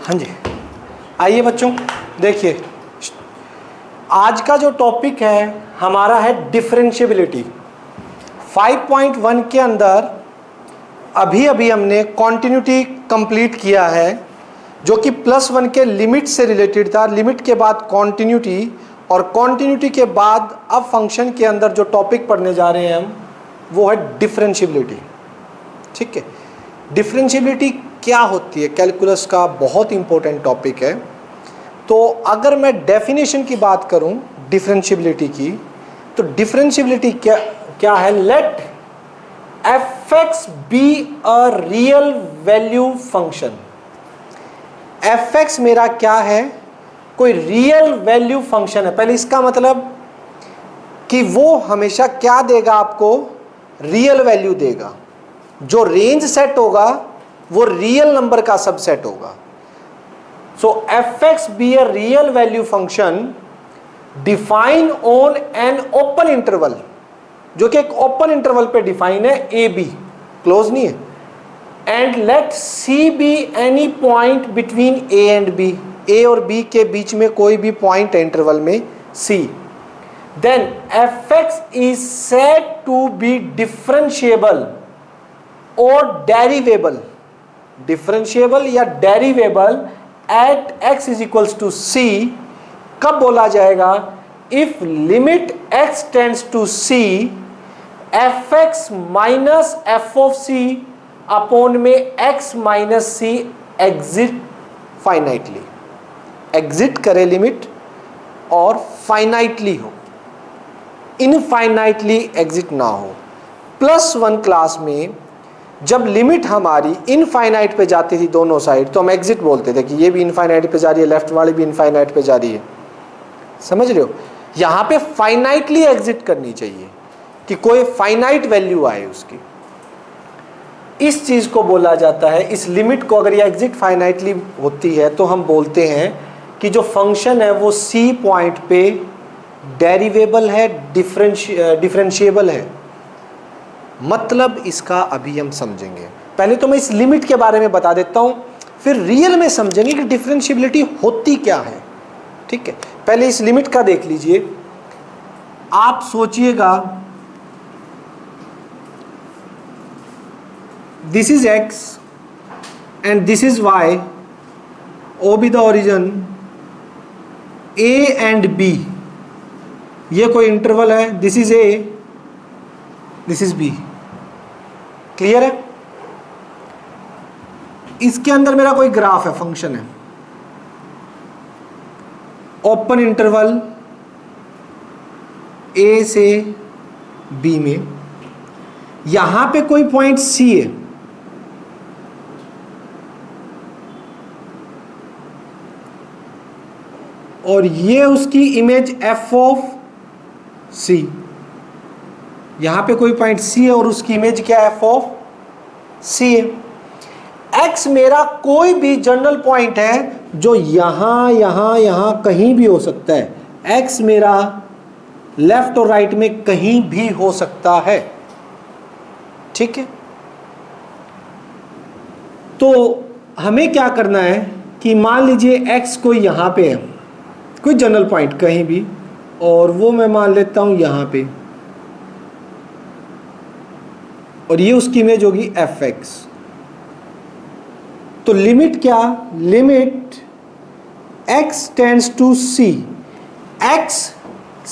हाँ जी, आइए बच्चों, देखिए आज का जो टॉपिक है हमारा है डिफरेंशिएबिलिटी। 5.1 के अंदर अभी हमने कॉन्टिन्यूटी कंप्लीट किया है, जो कि +1 के लिमिट से रिलेटेड था। लिमिट के बाद कॉन्टिन्यूटी, और कॉन्टिन्यूटी के बाद अब फंक्शन के अंदर जो टॉपिक पढ़ने जा रहे हैं हम, वो है डिफरेंशिएबिलिटी। ठीक है, डिफरेंशिएबिलिटी क्या होती है, कैलकुलस का बहुत इंपॉर्टेंट टॉपिक है। तो अगर मैं डेफिनेशन की बात करूं डिफरेंशिएबिलिटी की, तो डिफरेंशिएबिलिटी क्या है? Let fx be a real value function. fx मेरा क्या है? कोई रियल वैल्यू फंक्शन है। पहले इसका मतलब कि वो हमेशा क्या देगा आपको? रियल वैल्यू देगा। जो रेंज सेट होगा वो रियल नंबर का सबसेट होगा। सो fx be a real value function define on an open interval, जो कि एक ओपन इंटरवल पे डिफाइन है, ए बी, क्लोज नहीं है। And let C be any point between A and B, A और बी के बीच में कोई भी पॉइंट है इंटरवल में C. Then fx is said to be differentiable और डेरिवेबल, डिफरेंशिएबल या derivable at x is equals to c। कब बोला जाएगा? If limit x tends to c, fx minus F of c upon में x minus c exist finitely, exist करे limit और finitely हो, infinitely exist ना हो। +1 क्लास में जब लिमिट हमारी इनफाइनाइट पे जाती थी दोनों साइड, तो हम एग्जिट बोलते थे कि ये भी इनफाइनाइट पे जा रही है, लेफ्ट वाली भी इनफाइनाइट पे जा रही है। समझ रहे हो? यहाँ पे फाइनाइटली एग्जिट करनी चाहिए कि कोई फाइनाइट वैल्यू आए उसकी। इस चीज को बोला जाता है, इस लिमिट को अगर ये एग्जिट फाइनाइटली होती है तो हम बोलते हैं कि जो फंक्शन है वो सी पॉइंट पे डेरिवेबल है, डिफरेंशिएबल है। मतलब इसका अभी हम समझेंगे। पहले तो मैं इस लिमिट के बारे में बता देता हूं, फिर रियल में समझेंगे कि डिफरेंशिएबिलिटी होती क्या है। ठीक है, पहले इस लिमिट का देख लीजिए। आप सोचिएगा, this is x and this is y, O B the origin, a and b, ये कोई इंटरवल है, this is a, this is b। Clear है? इसके अंदर मेरा कोई ग्राफ है, फंक्शन है, ओपन इंटरवल a से b में, यहां पे कोई पॉइंट c है, और ये उसकी इमेज f ऑफ c। यहां पे कोई पॉइंट c है और उसकी इमेज क्या है? f ऑफ c है। x मेरा कोई भी जनरल पॉइंट है जो यहां कहीं भी हो सकता है। x मेरा लेफ्ट और राइट में कहीं भी हो सकता है। ठीक है, तो हमें क्या करना है कि मान लीजिए x कोई यहां पे है, कोई जनरल पॉइंट कहीं भी, और वो मैं मान लेता हूं यहां पे, और ये उसकी इमेज होगी fx। तो लिमिट क्या? Limit x tends to c, x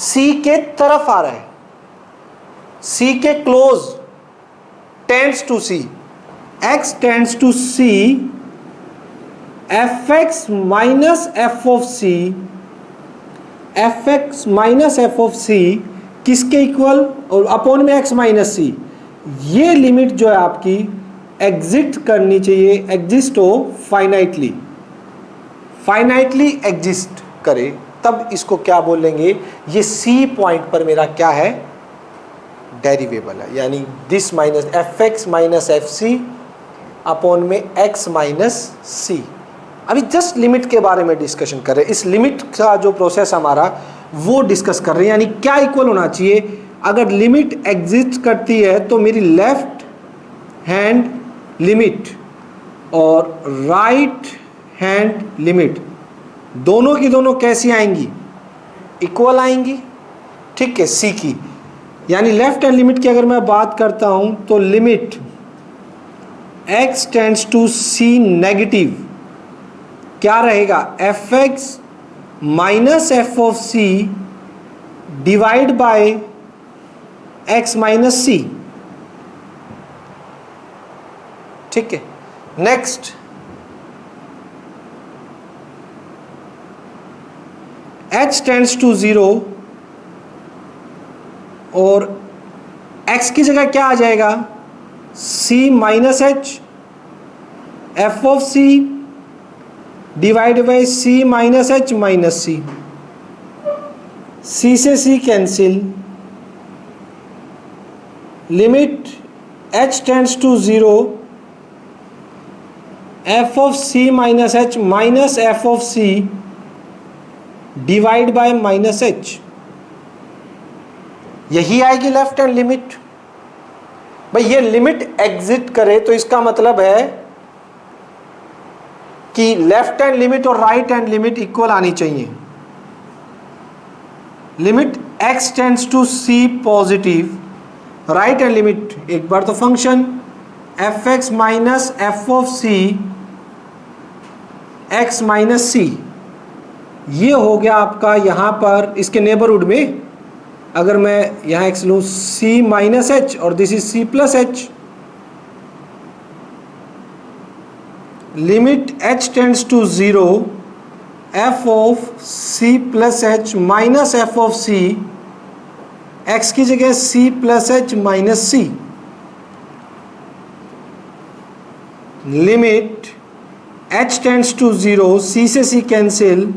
c के तरफ आ रहा है, c के close, tends to c, x tends to c, fx minus f of c, fx minus f of c किसके इक्वल? और अपॉन में x माइनस c। ये limit जो है आपकी एग्जिस्ट करनी चाहिए, एग्जिस्ट हो फाइनाइटली, फाइनाइटली एग्जिस्ट करे, तब इसको क्या बोलेंगे? ये c पॉइंट पर मेरा क्या है? डेरिवेबल है, यानी this minus fx minus fc upon में x माइनस c। अभी जस्ट लिमिट के बारे में डिस्कशन कर रहे हैं। इस लिमिट का जो प्रोसेस हमारा वो डिस्कस कर रहे हैं, यानी क्या इक्वल होना चाहिए। अगर लिमिट एग्जिस्ट करती है तो मेरी लेफ्ट हैंड लिमिट और राइट हैंड लिमिट दोनों की दोनों कैसी आएंगी, इक्वल आएंगी, ठीक है, सी की। यानी लेफ्ट हैंड लिमिट की अगर मैं बात करता हूं तो limit x tends to C negative क्या रहेगा, F X minus F of C divide by X minus C, ठीक है। नेक्स्ट h टेंड्स टू 0 और x की जगह क्या आ जाएगा, c minus H F of c divide by c minus H minus C, c से c cancel, limit h tends to 0 F of c minus H minus F of c divide by minus H, यही आएगी left hand limit. भाई ये limit exit करे तो इसका मतलब है कि लेफ्ट हैंड लिमिट और राइट हैंड लिमिट इक्वल आनी चाहिए। Limit x tends to c positive, right hand limit एक बार तो function F X minus F of C X minus C, ये हो गया आपका यहां पर इसके नेबरहुड में। अगर मैं यहां x लूं c माइनस एच और this is c plus H, limit h tends to 0 F of c plus H minus F of c, x की जगह c plus H minus C, limit h tends to 0 c से c cancel,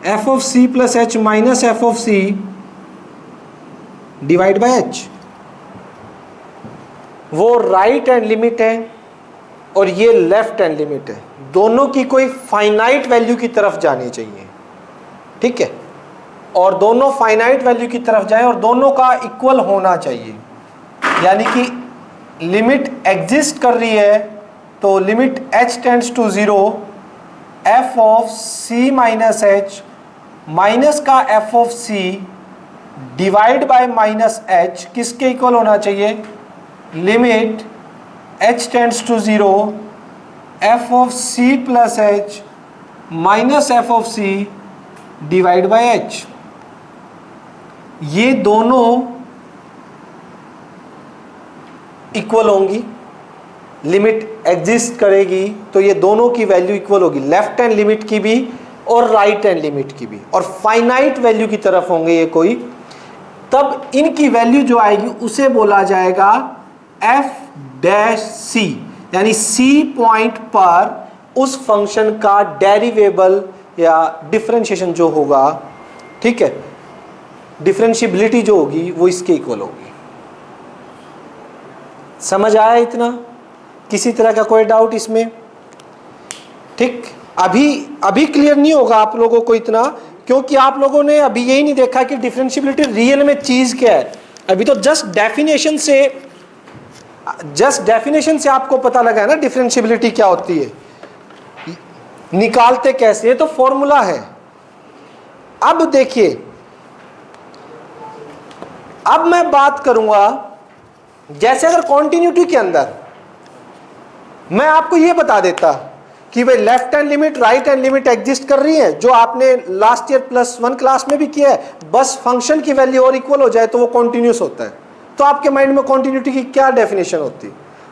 F of C plus H minus F of C divide by H. वो right hand limit है और ये left hand limit है, दोनों की कोई फाइनाइट वैल्यू की तरफ जानी चाहिए, ठीक है, और दोनों फाइनाइट वैल्यू की तरफ जाए और दोनों का इक्वल होना चाहिए। यानी कि लिमिट एग्जिस्ट कर रही है तो limit h tends to 0 F of c minus H minus का F of c divide by minus H किसके इक्वल होना चाहिए, limit h tends to 0 F of c plus H minus F of c divide by H. ये दोनों equal होंगी, limit exist करेगी तो ये दोनों की वैल्यू इक्वल होगी, लेफ्ट हैंड लिमिट की भी और राइट हैंड लिमिट की भी, और फाइनाइट वैल्यू की तरफ होंगे ये कोई, तब इनकी वैल्यू जो आएगी उसे बोला जाएगा एफ डैश सी, यानी सी पॉइंट पर उस फंक्शन का डेरिवेबल या डिफरेंशिएशन जो होगा, ठीक है, डिफरेंशिएबिलिटी जो होगी वो इसके इक्वल होगी। समझ आया इतना? किसी तरह का कोई डाउट इसमें? ठीक, अभी क्लियर नहीं होगा आप लोगों को इतना, क्योंकि आप लोगों ने अभी यही नहीं देखा कि डिफरेंशिएबिलिटी रियल में चीज क्या है। अभी तो जस्ट डेफिनेशन से आपको पता लगा है ना डिफरेंशिएबिलिटी क्या होती है, निकालते कैसे, ये तो फॉर्मूला है। अब देखिए, अब मैं बात करूंगा जैसे अगर कॉन्टिन्यूटी के अंदर मैं आपको यह बता देता कि भाई left hand limit right hand limit exist कर रही है, जो आपने लास्ट ईयर +1 क्लास में भी किया है, बस फंक्शन की वैल्यू और इक्वल हो जाए तो वो कॉन्टिन्यूस होता है। तो आपके माइंड में कॉन्टिन्यूटी की क्या डेफिनेशन होती?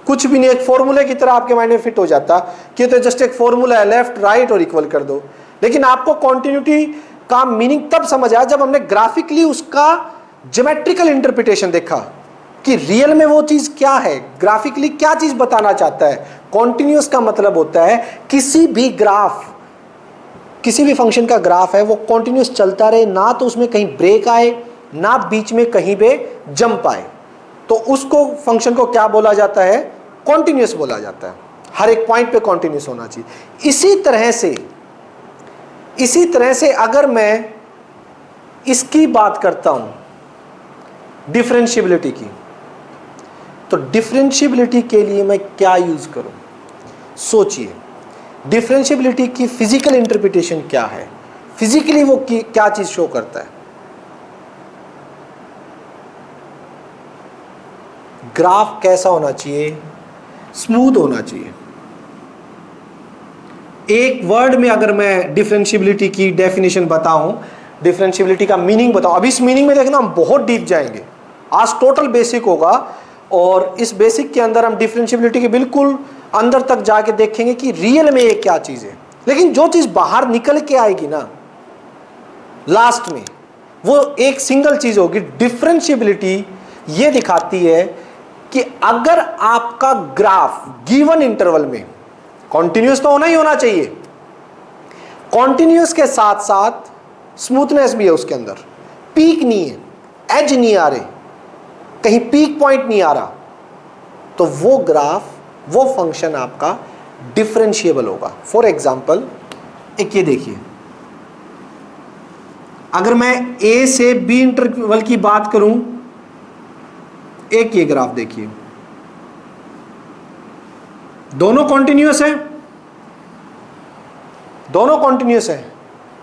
कुछ भी नहीं, एक फॉर्मूले की तरह आपके माइंड में फिट हो जाता कि तो जस्ट एक फॉर्मूला है, लेफ्ट राइट और इक्वल कर दो। लेकिन आपको कॉन्टिन्यूटी का मीनिंग तब समझ आया जब हमने ग्राफिकली उसका ज्योमेट्रिकल इंटरप्रिटेशन देखा कि रियल में वो चीज क्या है, ग्राफिकली क्या चीज बताना चाहता है। कॉन्टिन्यूस का मतलब होता है किसी भी ग्राफ, किसी भी फंक्शन का ग्राफ है वो कॉन्टिन्यूस चलता रहे, ना तो उसमें कहीं ब्रेक आए ना बीच में कहीं पे जंप आए, तो उसको फंक्शन को क्या बोला जाता है, कॉन्टिन्यूस बोला जाता है। हर एक पॉइंट पे कॉन्टिन्यूस होना चाहिए। इसी तरह से अगर मैं इसकी बात करता हूं डिफरेंशिएबिलिटी की, तो डिफरेंशिएबिलिटी के लिए मैं क्या यूज करूं? सोचिए, डिफरेंशियबिलिटी की फिजिकल इंटरप्रिटेशन क्या है, फिजिकली वो क्या चीज शो करता है। ग्राफ कैसा होना चाहिए, स्मूथ होना चाहिए। एक वर्ड में अगर मैं डिफरेंशियबिलिटी की डेफिनेशन बताऊं, डिफरेंशियबिलिटी का मीनिंग बताऊं, अभी इस मीनिंग में देखना हम बहुत डीप जाएंगे, आज टोटल बेसिक होगा और इस बेसिक के अंदर हम डिफरेंशियबिलिटी के बिल्कुल अंदर तक जाके देखेंगे कि रियल में ये क्या चीज है। लेकिन जो चीज बाहर निकल के आएगी ना लास्ट में, वो एक सिंगल चीज होगी। डिफरेंशियबिलिटी ये दिखाती है कि अगर आपका ग्राफ गिवन इंटरवल में, कॉन्टिन्यूस तो होना ही होना चाहिए, कॉन्टिन्यूस के साथ साथ स्मूथनेस भी है उसके अंदर, पीक नहीं है, एज नहीं आ रहे, कहीं पीक पॉइंट नहीं आ रहा, तो वो ग्राफ, वो फंक्शन आपका डिफरेंशिएबल होगा। फॉर एग्जाम्पल एक ये देखिए, अगर मैं ए से बी इंटरवल की बात करूं, एक ये ग्राफ देखिए, दोनों कॉन्टिन्यूअस है, दोनों कॉन्टिन्यूअस है।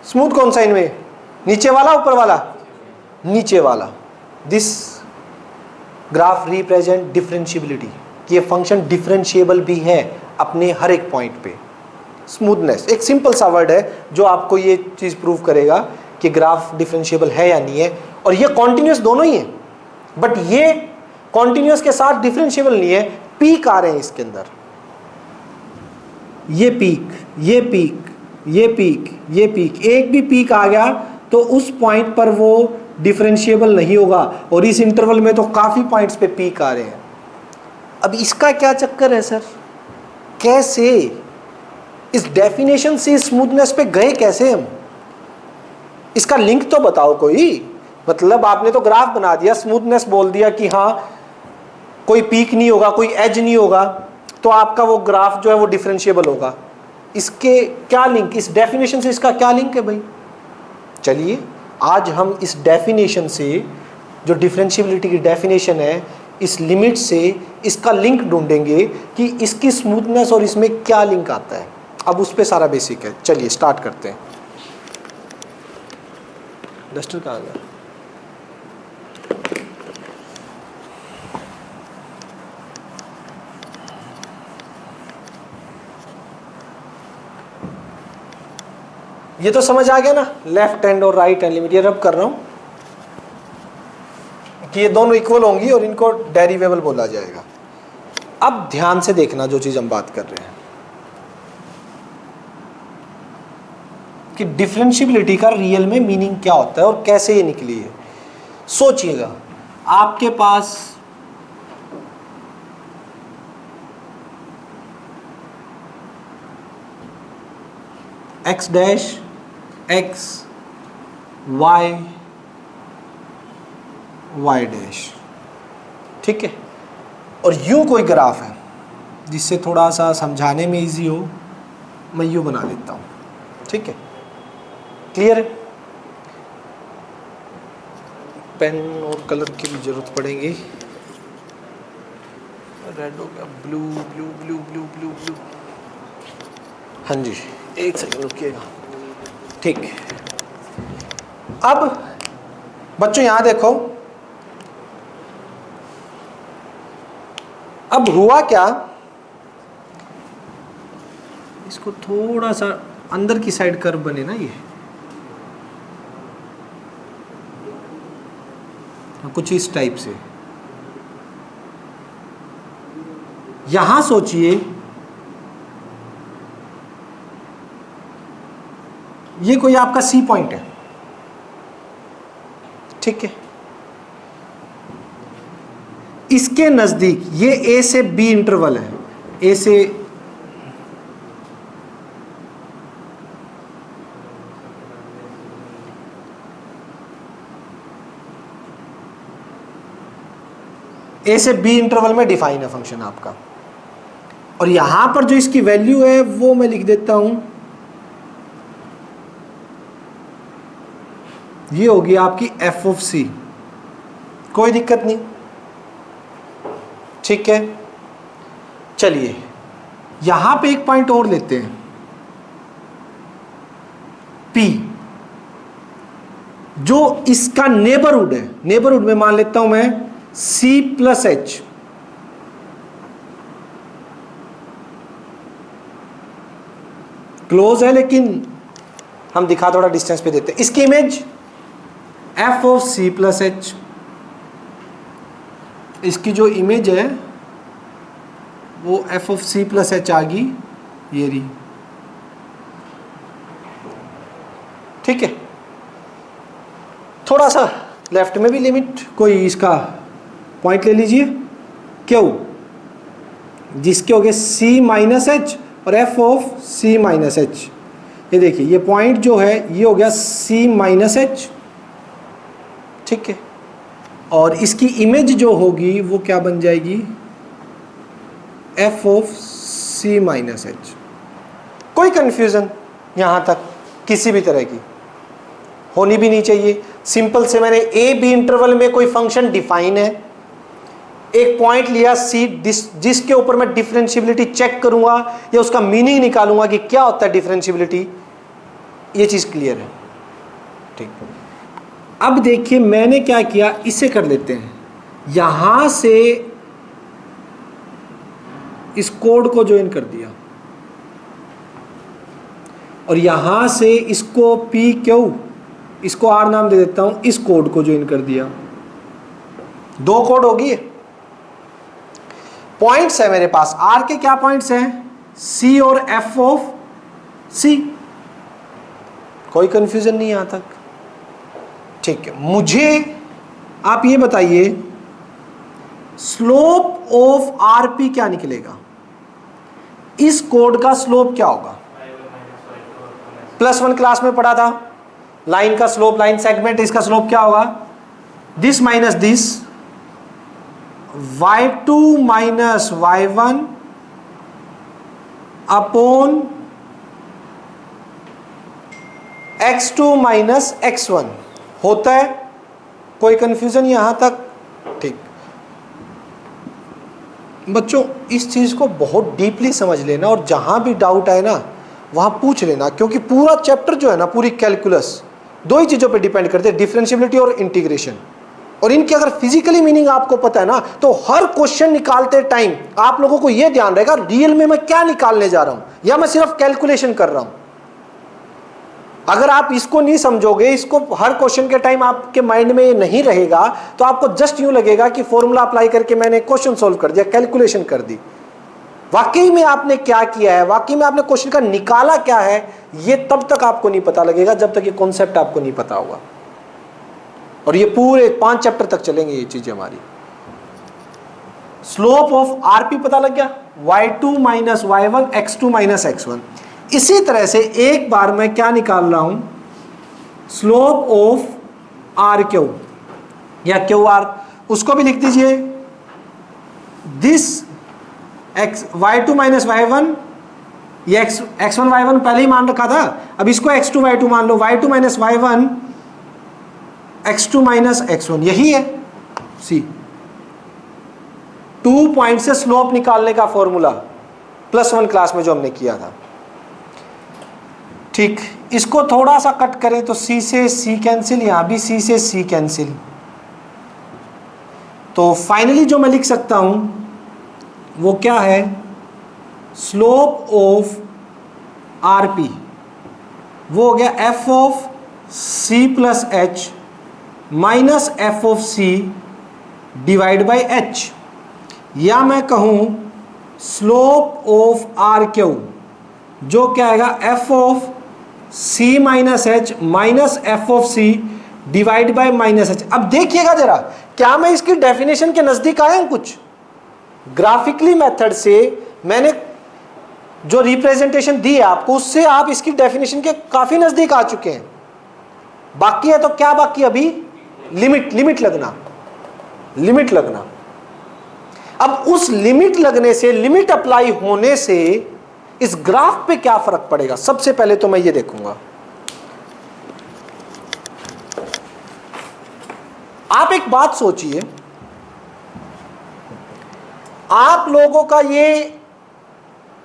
स्मूथ कौन सा इनमें, नीचे वाला ऊपर वाला, नीचे वाला। दिस ग्राफ रिप्रेजेंट डिफरेंशियबिलिटी, ये फंक्शन डिफरेंशिएबल भी है अपने हर एक पॉइंट पे। स्मूथनेस एक सिंपल सा वर्ड है जो आपको ये चीज प्रूव करेगा कि ग्राफ डिफरेंशिएबल है या नहीं है। और ये कॉन्टिन्यूअस दोनों ही है, बट ये कॉन्टिन्यूअस के साथ डिफरेंशिएबल नहीं है, पीक आ रहे हैं इसके अंदर, ये पीक, ये पीक, ये पीक, ये पीक, एक भी पीक आ गया तो उस पॉइंट पर वो डिफरेंशिएबल नहीं होगा। और इस इंटरवल में तो काफी पॉइंट्स पे पीक आ रहे हैं। अब इसका क्या चक्कर है सर, कैसे इस डेफिनेशन से स्मूथनेस पे गए कैसे हम, इसका लिंक तो बताओ कोई। मतलब आपने तो ग्राफ बना दिया, स्मूथनेस बोल दिया कि हाँ कोई पीक नहीं होगा, कोई एज नहीं होगा, तो आपका वो ग्राफ जो है वो डिफरेंशिएबल होगा। इसके क्या लिंक, इस डेफिनेशन से इसका क्या लिंक है भाई। चलिए आज हम इस डेफिनेशन से, जो डिफरेंशियबिलिटी की डेफिनेशन है, इस लिमिट से इसका लिंक ढूंढेंगे कि इसकी स्मूथनेस और इसमें क्या लिंक आता है। अब उस पर सारा बेसिक है। चलिए स्टार्ट करते हैं। डस्टर कहाँ गया। ये तो समझ आ गया ना, लेफ्ट हैंड और राइट हैंड लिमिट। ये रब कर रहा हूं कि ये दोनों इक्वल होंगी और इनको डेरिवेबल बोला जाएगा। अब ध्यान से देखना जो चीज हम बात कर रहे हैं कि डिफरेंशियबिलिटी का रियल में मीनिंग क्या होता है और कैसे ये निकली है। सोचिएगा, आपके पास X dash, X, Y, Y dash, ठीक है। और यूं कोई ग्राफ है, जिससे थोड़ा सा समझाने में इजी हो, मैं यूं बना लेता हूं, ठीक है। क्लियर है। पेन और कलर की भी जरूरत पड़ेगी। रेड हो गया, blue blue blue blue blue blue. हाँ जी, एक सेकंड रुकिएगा, ठीक। अब बच्चों यहां देखो, अब हुआ क्या, इसको थोड़ा सा अंदर की साइड कर्व बने ना, ये कुछ इस टाइप से। यहां सोचिए, ये कोई आपका सी पॉइंट है, ठीक है। इसके नजदीक ये ए से बी इंटरवल है, ए से बी इंटरवल में डिफाइन है फंक्शन आपका। और यहां पर जो इसकी वैल्यू है वो मैं लिख देता हूं, ये होगी आपकी एफ ऑफ सी। कोई दिक्कत नहीं, ठीक है। चलिए यहां पे एक पॉइंट और लेते हैं, जो इसका नेबरहुड है, नेबरहुड में मान लेता हूं मैं C प्लस एच, क्लोज है लेकिन हम दिखा थोड़ा डिस्टेंस पे देते हैं। इसकी image f of C plus H, इसकी जो इमेज है वो f of C plus H आ गई, ये रही। ठीक है, थोड़ा सा लेफ्ट में भी लिमिट, कोई इसका पॉइंट ले लीजिए, क्यों, जिसके हो गए C माइनस एच और f of C minus H. ये देखिए ये पॉइंट जो है ये हो गया C माइनस एच, ठीक है, और इसकी इमेज जो होगी वो क्या बन जाएगी, f of C minus H. कोई कंफ्यूजन यहाँ तक किसी भी तरह की होनी भी नहीं चाहिए। सिंपल से मैंने ए बी इंटरवल में कोई फंक्शन डिफाइन है, एक पॉइंट लिया सी, जिसके ऊपर मैं डिफरेंशियबिलिटी चेक करूंगा या उसका मीनिंग निकालूंगा कि क्या होता है डिफरेंशियबिलिटी, ये चीज क्लियर है। ठीक, अब देखिए मैंने क्या किया, इसे कर लेते हैं, यहां से इस कोड को ज्वाइन कर दिया और यहां से इसको पी क्यू, इसको आर नाम दे देता हूं, इस कोड को ज्वाइन कर दिया, दो कोड होगी। पॉइंट्स है मेरे पास, आर के क्या पॉइंट्स हैं, सी और एफ ऑफ सी, कोई कंफ्यूजन नहीं यहां तक। ठीक है, मुझे आप ये बताइए स्लोप ऑफ आरपी क्या निकलेगा, इस कोड का स्लोप क्या होगा, +1 क्लास में पढ़ा था, लाइन का स्लोप, लाइन सेगमेंट, इसका स्लोप क्या होगा, this minus this, y2 minus y1 upon x2 minus x1 होता है। कोई कंफ्यूजन यहां तक? ठीक बच्चों, इस चीज को बहुत डीपली समझ लेना और जहां भी डाउट आए ना वहां पूछ लेना, क्योंकि पूरा चैप्टर जो है ना, पूरी कैलकुलस दो ही चीजों पे डिपेंड करते हैं, डिफरेंशियबिलिटी और इंटीग्रेशन। और इनकी अगर फिजिकली मीनिंग आपको पता है ना, तो हर क्वेश्चन निकालते टाइम आप लोगों को यह ध्यान रहेगा रियल में मैं क्या निकालने जा रहा हूं या मैं सिर्फ कैलकुलेशन कर रहा हूं। अगर आप इसको नहीं समझोगे, इसको हर क्वेश्चन के टाइम आपके माइंड में ये नहीं रहेगा, तो आपको जस्ट यूं लगेगा कि फॉर्मूला अप्लाई करके मैंने क्वेश्चन सॉल्व कर दिया, कैलकुलेशन कर दी। वाकई में आपने क्या किया है, वाकई में आपने क्वेश्चन का निकाला क्या है, ये तब तक आपको नहीं पता लगेगा जब तक ये कॉन्सेप्ट आपको नहीं पता होगा। और ये पूरे 5 चैप्टर तक चलेंगे ये चीजें हमारी। स्लोप ऑफ आरपी पता लग गया, y2 minus y1 x2 minus x1। इसी तरह से एक बार मैं क्या निकाल रहा हूं, स्लोप ऑफ आर क्यू या क्यू आर, उसको भी लिख दीजिए, दिस y2 माइनस y1, ये x1 y1 पहले ही मान रखा था, अब इसको x2 y2 मान लो, y2 minus y1 x2 minus x1, यही है सी। 2 पॉइंट से स्लोप निकालने का फॉर्मूला +1 क्लास में जो हमने किया था। ठीक, इसको थोड़ा सा कट करें तो C से C कैंसिल, यहां भी C से C कैंसिल, तो फाइनली जो मैं लिख सकता हूं वो क्या है, स्लोप ऑफ आरपी वो हो गया f of C plus H minus f of C divide by h, या मैं कहूं स्लोप ऑफ आर क्यू जो क्या आएगा, f of C minus H minus f of C divide by minus h। अब देखिएगा जरा, क्या मैं इसकी डेफिनेशन के नजदीक आया हूं, कुछ ग्राफिकली मेथड से मैंने जो रिप्रेजेंटेशन दी है आपको, उससे आप इसकी डेफिनेशन के काफी नजदीक आ चुके हैं। बाकी है तो क्या बाकी, अभी लिमिट लगना। अब उस लिमिट लगने से, लिमिट अप्लाई होने से इस ग्राफ पे क्या फर्क पड़ेगा, सबसे पहले तो मैं ये देखूंगा। आप एक बात सोचिए, आप लोगों का ये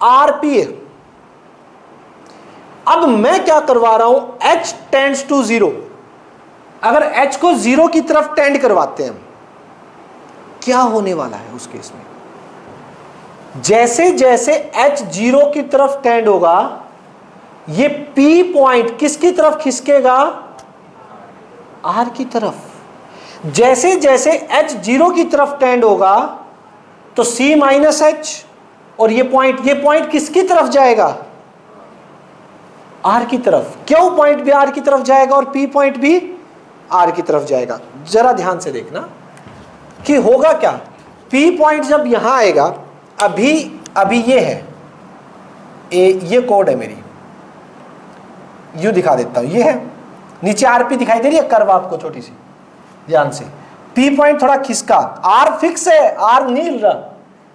आरपी है, अब मैं क्या करवा रहा हूं, h टेंड्स टू 0, अगर h को 0 की तरफ टेंड करवाते हैं हम, क्या होने वाला है उस केस में? जैसे जैसे h 0 की तरफ टेंड होगा, ये P पॉइंट किसकी तरफ खिसकेगा? R की तरफ। जैसे जैसे h 0 की तरफ टेंड होगा तो C माइनस एच, और ये पॉइंट किसकी तरफ जाएगा? R की तरफ। Q पॉइंट भी R की तरफ जाएगा और P पॉइंट भी R की तरफ जाएगा। जरा ध्यान से देखना कि होगा क्या। P पॉइंट जब यहां आएगा, अभी ये है ये कोड है मेरी, यूं दिखा देता हूं, ये है नीचे RP दिखाई दे रही है कर्व आपको छोटी सी, ध्यान से। P पॉइंट थोड़ा खिसका, R फिक्स है, R नहीं हिल रहा,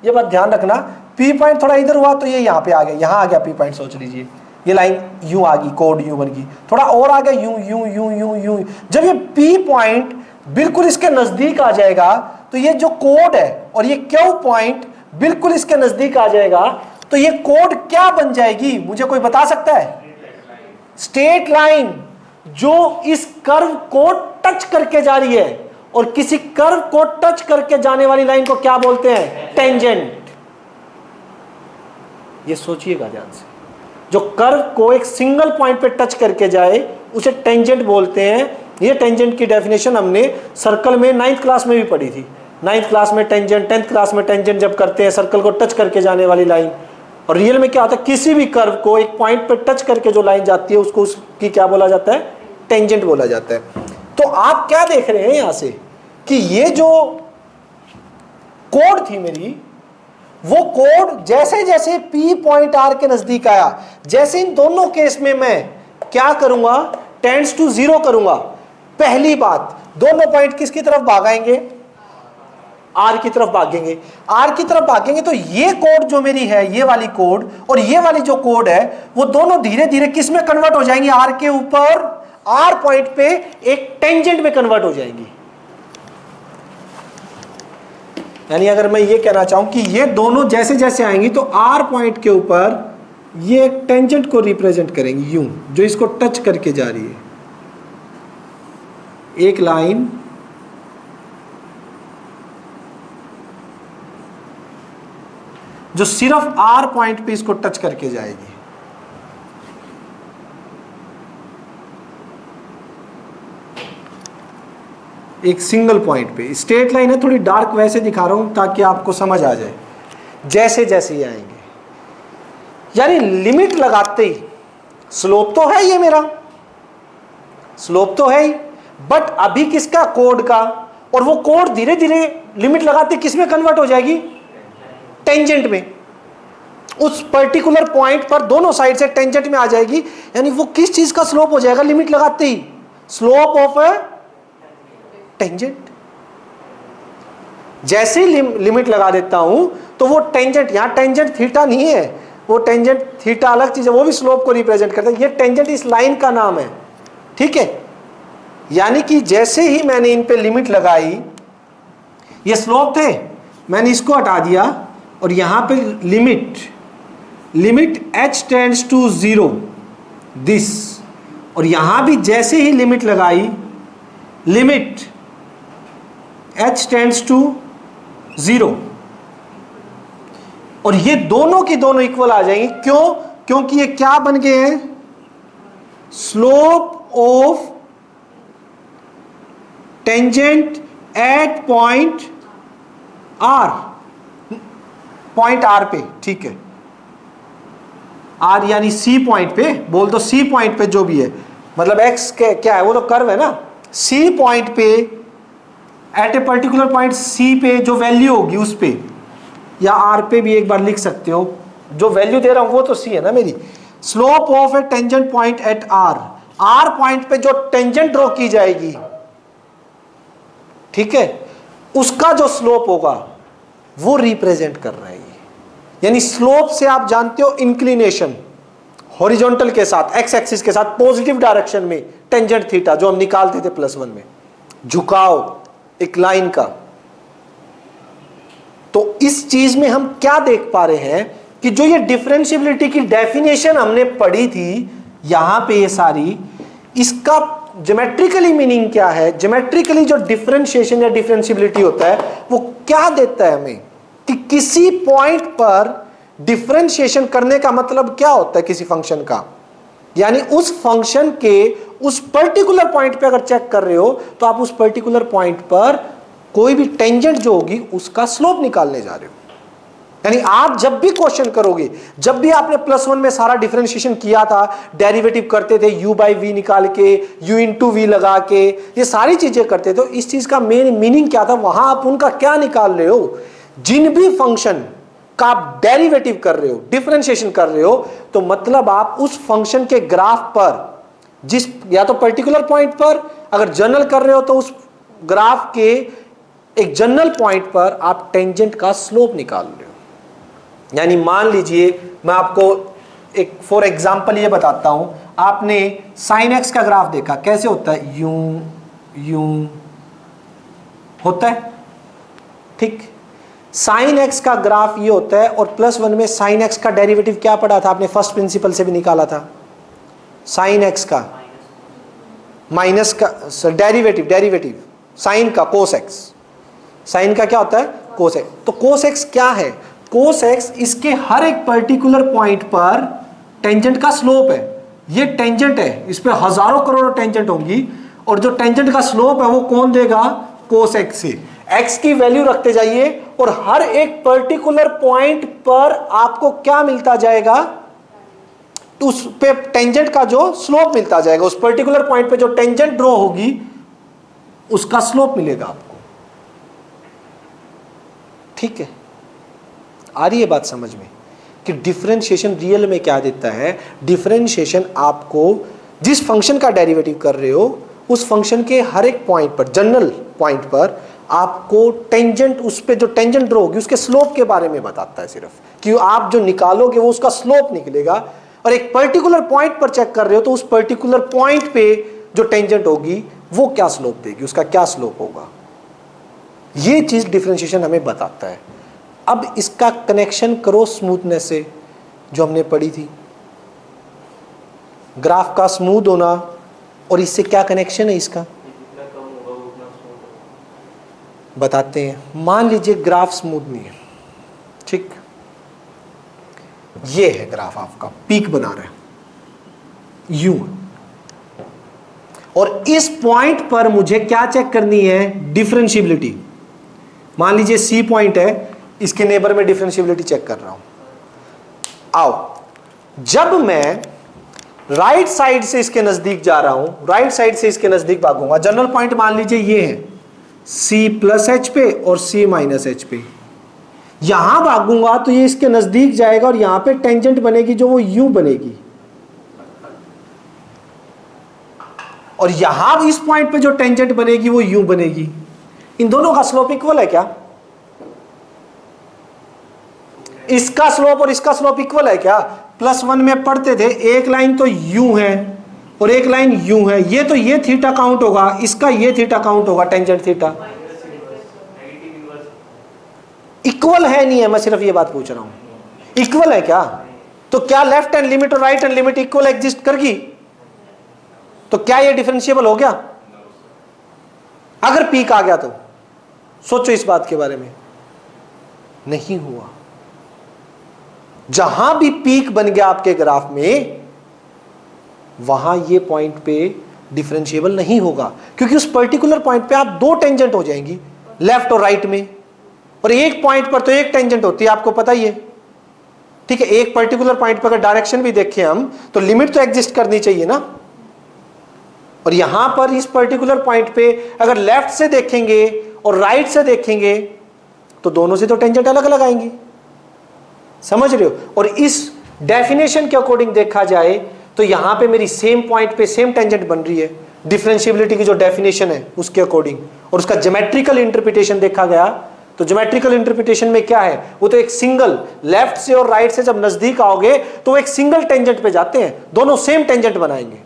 ये बात ध्यान रखना। P पॉइंट थोड़ा इधर हुआ तो ये यहाँ पे आ गया, यहाँ आ गया P पॉइंट, सोच लीजिए ये लाइन यूं आ गई, कोड यूं बन गई, थोड़ा और आ गया यूं यूं यूं यूं यूं। जब ये P पॉइंट बिल्कुल इसके नजदीक आ जाएगा तो ये जो कोड है और ये Q पॉइंट बिल्कुल इसके नजदीक आ जाएगा, तो ये कोड क्या बन जाएगी? मुझे कोई बता सकता है? स्ट्रेट लाइन जो इस कर्व को टच करके जा रही है, और किसी कर्व को टच करके जाने वाली लाइन को क्या बोलते हैं? टेंजेंट। ये सोचिएगा ध्यान से, जो कर्व को एक सिंगल पॉइंट पे टच करके जाए उसे टेंजेंट बोलते हैं। ये टेंजेंट की डेफिनेशन हमने सर्कल में 9th क्लास में भी पढ़ी थी। 9th क्लास में टेंजेंट, 10th क्लास में टेंजेंट जब करते हैं सर्कल को टच करके जाने वाली लाइन। और रियल में क्या होता है? किसी भी कर्व को एक पॉइंट पे टच करके जो लाइन जाती है उसको उसकी क्या बोला जाता है? टेंजेंट बोला जाता है। तो आप क्या देख रहे हैं यहां से कि ये जो कोड थी मेरी, वो कोड जैसे जैसे P पॉइंट R के नजदीक आया, जैसे इन दोनों केस में मैं क्या करूंगा? टेंड्स टू 0 करूंगा। पहली बात, दोनों पॉइंट किसकी तरफ भागेंगे? R की तरफ भागेंगे। R की तरफ भागेंगे तो ये कोड जो मेरी है, ये वाली कोड और ये वाली जो कोड है, वो दोनों धीरे धीरे किस में कन्वर्ट हो जाएंगी? R के ऊपर, R पॉइंट पे एक टेंजेंट में कन्वर्ट हो जाएंगी। यानी अगर मैं ये कहना चाहूं कि ये दोनों जैसे जैसे आएंगी तो R पॉइंट के ऊपर ये एक टेंजेंट को रिप्रेजेंट करेंगी, यूं, जो इसको टच करके जा रही है। एक लाइन जो सिर्फ R पॉइंट पे इसको टच करके जाएगी। एक सिंगल पॉइंट पे स्ट्रेट लाइन है, थोड़ी डार्क वैसे दिखा रहा हूं ताकि आपको समझ आ जाए। जैसे जैसे ये आएंगे, यानी लिमिट लगाते ही, स्लोप तो है ये मेरा, स्लोप तो है ही, बट अभी किसका? कोड का। और वो कोड धीरे धीरे लिमिट लगाते किस में कन्वर्ट हो जाएगी? टेंजेंट में। उस पर्टिकुलर पॉइंट पर दोनों साइड से टेंजेंट में आ जाएगी। यानी वो किस चीज का स्लोप हो जाएगा लिमिट लगाते ही? Slope of a tangent. जैसे ही लिमिट लगा देता हूं तो वो टेंजेंट, यहां टेंजेंट थीटा नहीं है, वो टेंजेंट थीटा अलग चीज है, वो भी स्लोप को रिप्रेजेंट करता है। ये टेंजेंट इस लाइन का नाम है, ठीक है। यानी कि जैसे ही मैंने इन पे लिमिट लगाई, ये स्लोप थे, मैंने इसको हटा दिया और यहां पे limit h tends to 0 this, और यहां भी जैसे ही लिमिट लगाई, लिमिट h टेंड्स टू 0, और ये दोनों की दोनों इक्वल आ जाएंगी। क्यों? क्योंकि ये क्या बन गए हैं? Slope of tangent at point R, point R पे, ठीक है। R यानी C पॉइंट पे, बोल दो C पॉइंट पे जो भी है, मतलब X के क्या है, वो तो कर्व है ना। C पॉइंट पे at a particular point C पे जो वैल्यू होगी उस पे, या R पे भी एक बार लिख सकते हो, जो वैल्यू दे रहा हूं वो तो C है ना मेरी। Slope of a tangent point at R point पे जो टेंजेंट ड्रॉ की जाएगी, ठीक है, उसका जो स्लोप होगा वो रिप्रेजेंट कर रहा है। यानी स्लोप से आप जानते हो इंक्लिनेशन, हॉरिजॉन्टल के साथ, एक्स एक्सिस के साथ पॉजिटिव डायरेक्शन में टेंजेंट थीटा, जो हम निकालते थे +1 में, झुकाव एक लाइन का। तो इस चीज में हम क्या देख पा रहे हैं कि जो ये डिफरेंशिएबिलिटी की डेफिनेशन हमने पढ़ी थी यहां पे, ये सारी, इसका ज्योमेट्रिकली मीनिंग क्या है, ज्योमेट्रिकली जो डिफरेंशिएशन या डिफरेंशियबिलिटी होता है वो क्या देता है हमें, कि किसी पॉइंट पर डिफरेंशिएशन करने का मतलब क्या होता है किसी फंक्शन का, यानी उस फंक्शन के उस पर्टिकुलर पॉइंट पे अगर चेक कर रहे हो तो आप उस पर्टिकुलर पॉइंट पर कोई भी टेंजेंट जो होगी उसका स्लोप निकालने जा रहे हो। यानी आप जब भी क्वेश्चन करोगे, जब भी आपने +1 में सारा डिफरेंशिएशन किया था, डेरिवेटिव करते थे u बाई वी निकाल के, u इंटू वी लगा के, ये सारी चीजें करते थे, तो इस चीज का मेन मीनिंग क्या था, वहां आप उनका क्या निकाल रहे हो, जिन भी फंक्शन का आप डेरिवेटिव कर रहे हो, डिफरेंशिएशन कर रहे हो, तो मतलब आप उस फंक्शन के ग्राफ पर जिस या तो पर्टिकुलर पॉइंट पर अगर जनरल कर रहे हो तो उस ग्राफ के एक जनरल पॉइंट पर आप टेंजेंट का स्लोप निकाल रहे हो। यानी मान लीजिए मैं आपको एक फॉर एग्जांपल ये बताता हूं, आपने साइन एक्स का ग्राफ देखा, कैसे होता है, यूं यूं होता है, ठीक। साइन एक्स का ग्राफ ये होता है, और +1 में साइन एक्स का डेरिवेटिव क्या पढ़ा था आपने, फर्स्ट प्रिंसिपल से भी निकाला था, साइन एक्स का माइनस का डेरिवेटिव साइन का कोस एक्स, साइन का क्या होता है, कोस एक्स। तो कोस एक्स क्या है, कोस एक्स इसके हर एक पर्टिकुलर पॉइंट पर टेंजेंट का स्लोप है। ये टेंजेंट है, इस पे हजारों करोड़ों टेंजेंट होंगी, और जो टेंजेंट का स्लोप है वो कौन देगा, कोस एक्स से। एक्स की वैल्यू रखते जाइए और हर एक पर्टिकुलर पॉइंट पर आपको क्या मिलता जाएगा, उस पे टेंजेंट का जो स्लोप मिलता जाएगा, उस पर्टिकुलर पॉइंट पे जो टेंजेंट ड्रॉ होगी उसका स्लोप मिलेगा आपको, ठीक है। आ रही है बात समझ में कि डिफरेंशिएशन रियल में क्या देता है, डिफरेंशिएशन आपको जिस फंक्शन का डेरिवेटिव कर रहे हो उस फंक्शन के हर एक पॉइंट पर, जनरल पॉइंट पर आपको टेंजेंट, उस पे जो टेंजेंट ड्रॉ होगी उसके स्लोप के बारे में बताता है सिर्फ, कि आप जो निकालोगे वो उसका स्लोप निकलेगा। और एक पर्टिकुलर पॉइंट पर चेक कर रहे हो तो उस पर्टिकुलर पॉइंट पे जो टेंजेंट होगी वो क्या स्लोप देगी, उसका क्या स्लोप होगा, ये चीज डिफरेंशिएशन हमें बताता है। अब इसका कनेक्शन करो स्मूथनेस से, जो हमने पढ़ी थी, ग्राफ का स्मूथ होना, और इससे क्या कनेक्शन है इसका, बताते हैं। मान लीजिए ग्राफ स्मूथ नहीं है, ठीक, ये है ग्राफ आपका, पीक बना रहा है यूं, और इस पॉइंट पर मुझे क्या चेक करनी है, डिफरेंशियबिलिटी। मान लीजिए सी पॉइंट है, इसके नेबर में डिफरेंशियबिलिटी चेक कर रहा हूं। आओ, जब मैं राइट साइड से इसके नजदीक जा रहा हूं, राइट साइड से इसके नजदीक भागूंगा, जनरल पॉइंट मान लीजिए ये है C प्लस एच पे और C माइनस एच पे, यहां भागूंगा तो ये इसके नजदीक जाएगा और यहां पे टेंजेंट बनेगी जो वो यूं बनेगी, और यहां इस पॉइंट पे जो टेंजेंट बनेगी वो यूं बनेगी। इन दोनों का स्लोप इक्वल है क्या, इसका स्लोप और इसका स्लोप इक्वल है क्या। +1 में पढ़ते थे एक लाइन तो यूं है और एक लाइन यूं है, ये तो ये थीटा काउंट होगा, इसका ये थीटा काउंट होगा, टेंजेंट थीटा इक्वल है नहीं है, मैं सिर्फ ये बात पूछ रहा हूं, इक्वल है क्या। तो क्या लेफ्ट हैंड लिमिट और right hand limit equal exist करगी, तो क्या ये डिफरेंशिएबल हो गया, अगर पीक आ गया तो सोचो इस बात के बारे में, नहीं हुआ। जहां भी पीक बन गया आपके ग्राफ में वहां ये पॉइंट पे डिफरेंशिएबल नहीं होगा, क्योंकि उस पर्टिकुलर पॉइंट पे आप दो टेंजेंट हो जाएंगी, लेफ्ट और राइट में, और एक पॉइंट पर तो एक टेंजेंट होती है, आपको पता ही है, ठीक है। एक पर्टिकुलर पॉइंट पर अगर डायरेक्शन भी देखें हम तो लिमिट तो एग्जिस्ट करनी चाहिए ना, और यहां पर इस पर्टिकुलर पॉइंट पे अगर लेफ्ट से देखेंगे और राइट से देखेंगे तो दोनों से तो टेंजेंट अलग अलग आएंगी, समझ रहे हो। और इस डेफिनेशन के अकॉर्डिंग देखा जाए तो यहां पे मेरी सेम पॉइंट पे सेम टेंजेंट बन रही है, डिफरेंशिएबिलिटी की जो डेफिनेशन है उसके अकॉर्डिंग, और उसका ज्योमेट्रिकल इंटरप्रिटेशन देखा गया तो ज्योमेट्रिकल इंटरप्रिटेशन में क्या है, वो तो एक सिंगल, लेफ्ट से और राइट से जब नजदीक आओगे तो वो एक सिंगल टेंजेंट पे जाते हैं, दोनों सेम टेंजेंट बनाएंगे।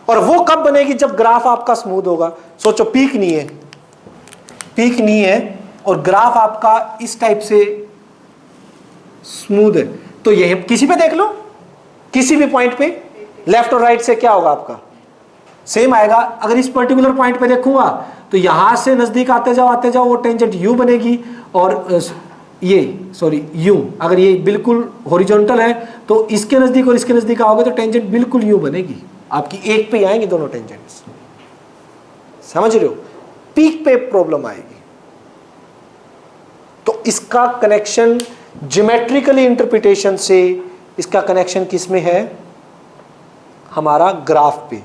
और वो कब बनेगी, जब ग्राफ आपका स्मूथ होगा। सोचो पीक नहीं है, पीक नहीं है और ग्राफ आपका इस टाइप से स्मूथ है, तो यह किसी पे देख लो, किसी भी पॉइंट पे लेफ्ट और राइट से क्या होगा आपका, सेम आएगा। अगर इस पर्टिकुलर पॉइंट पे देखूंगा तो यहां से नजदीक आते जाओ वो टेंजेंट यू बनेगी, और ये सॉरी यू, अगर ये बिल्कुल हॉरिजॉन्टल है तो इसके नजदीक और इसके नजदीक आओगे तो टेंजेंट बिल्कुल यू बनेगी, आपकी एक पे आएंगे दोनों टेंजेंट्स। समझ रहे हो? पीक पे प्रॉब्लम आएगी। तो इसका कनेक्शन ज्योमेट्रिकली इंटरप्रिटेशन से, इसका कनेक्शन किस में है? हमारा ग्राफ पे।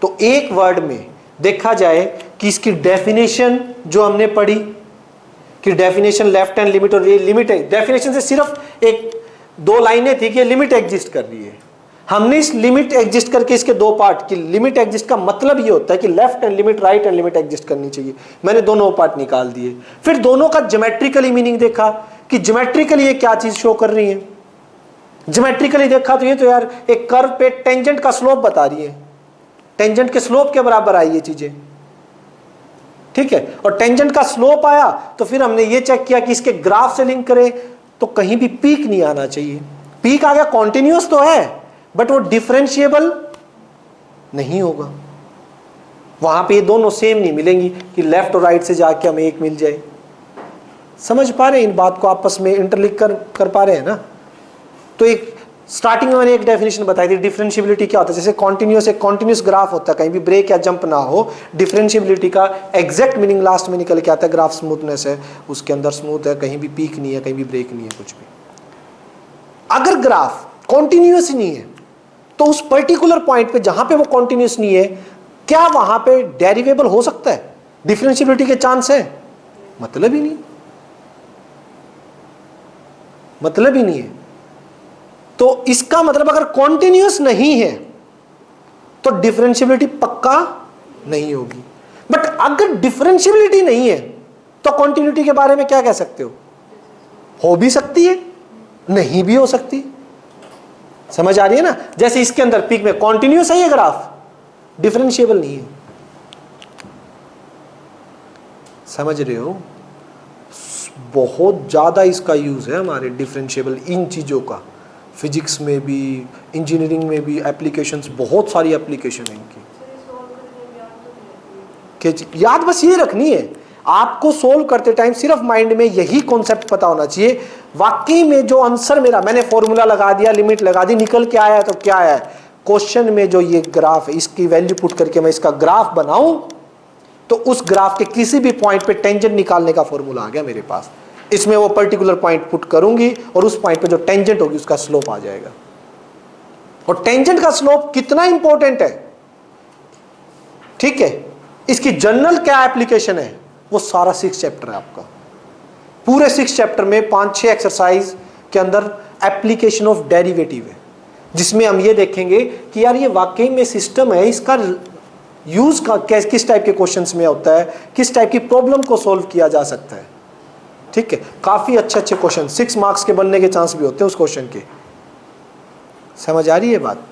तो एक वर्ड में देखा जाए कि इसकी डेफिनेशन जो हमने पढ़ी कि डेफिनेशन लेफ्ट हैंड लिमिट, और ये लिमिट है, डेफिनेशन से सिर्फ एक दो लाइनें थी कि लिमिट एग्जिस्ट कर रही है। हमने इस लिमिट एग्जिस्ट करके इसके दो पार्ट की, लिमिट एग्जिस्ट का मतलब ये होता है कि left hand limit, right hand limit exist करनी चाहिए। मैंने दोनों पार्ट निकाल दिए, फिर दोनों का ज्योमेट्रिकली मीनिंग देखा कि ज्योमेट्रिकली ये क्या चीज शो कर रही है। ज्योमेट्रिकली देखा तो ये तो यार एक कर्व पे टेंजेंट का स्लोप बता रही है, टेंजेंट के स्लोप के बराबर आई ये चीजें, ठीक है। और टेंजेंट का स्लोप आया तो फिर हमने ये चेक किया कि इसके ग्राफ से लिंक करें तो कहीं भी पीक नहीं आना चाहिए। पीक आ गया, कॉन्टिन्यूअस तो है बट वो डिफरेंशिएबल नहीं होगा, वहां पे ये दोनों सेम नहीं मिलेंगी कि लेफ्ट और राइट से जाके हमें एक मिल जाए। समझ पा रहे हैं इन बात को, आपस में इंटरलिंक कर पा रहे हैं ना? तो एक स्टार्टिंग में मैंने एक डेफिनेशन बताई थी, डिफरेंशिएबिलिटी क्या होता है। जैसे कॉन्टिन्यूअस, एक कॉन्टिन्यूअस ग्राफ होता है, कहीं भी ब्रेक या जंप ना हो। डिफरेंशिएबिलिटी का एग्जैक्ट मीनिंग लास्ट में निकल के आता है, ग्राफ स्मूथनेस है, उसके अंदर स्मूथ है, कहीं भी पीक नहीं है, कहीं भी ब्रेक नहीं है, कुछ भी। अगर ग्राफ कॉन्टिन्यूअस ही नहीं है तो उस पर्टिकुलर पॉइंट पे जहां पे वो कॉन्टिन्यूअस नहीं है, क्या वहां पे डेरिवेबल हो सकता है? डिफरेंशिएबिलिटी के चांस है? मतलब ही नहीं, मतलब ही नहीं है। तो इसका मतलब अगर कॉन्टिन्यूअस नहीं है तो डिफरेंशिएबिलिटी पक्का नहीं होगी। बट अगर डिफरेंशिएबिलिटी नहीं है तो कॉन्टिन्यूटी के बारे में क्या कह सकते हो भी सकती है, नहीं भी हो सकती। समझ आ रही है ना? जैसे इसके अंदर पीक में कॉन्टिन्यूअस है ये ग्राफ, डिफरेंशिएबल नहीं है। समझ रहे हो? बहुत ज्यादा इसका यूज है हमारे डिफरेंशिएबल इन चीजों का, फिजिक्स में भी, इंजीनियरिंग में भी एप्लीकेशंस, बहुत सारी एप्लीकेशन है इनकी। याद बस ये रखनी है आपको, सोल्व करते टाइम सिर्फ माइंड में यही कॉन्सेप्ट पता होना चाहिए, वाकई में जो आंसर मेरा, मैंने फॉर्मूला लगा दिया, लिमिट लगा दी, निकल के आया तो क्या आया। क्वेश्चन में जो ये ग्राफ है, इसकी वैल्यू पुट करके मैं इसका ग्राफ बनाऊं तो उस ग्राफ के किसी भी पॉइंट पे टेंजेंट निकालने का फॉर्मूला आ गया मेरे पास। इसमें वो पर्टिकुलर पॉइंट पुट करूंगी और उस पॉइंट पे जो टेंजेंट होगी उसका स्लोप आ जाएगा। और टेंजेंट का स्लोप कितना इंपॉर्टेंट है, ठीक है, इसकी जनरल क्या एप्लीकेशन है, वो सारा 6 चैप्टर है आपका। पूरे 6 चैप्टर में 5-6 एक्सरसाइज के अंदर एप्लीकेशन ऑफ डेरिवेटिव है, जिसमें हम ये देखेंगे कि यार ये वाकई में सिस्टम है, इसका यूज का किस टाइप के क्वेश्चंस में होता है, किस टाइप की प्रॉब्लम को सॉल्व किया जा सकता है। ठीक है, काफी अच्छे अच्छे क्वेश्चन, 6 मार्क्स के बनने के चांस भी होते हैं उस क्वेश्चन के। समझ आ रही है बात?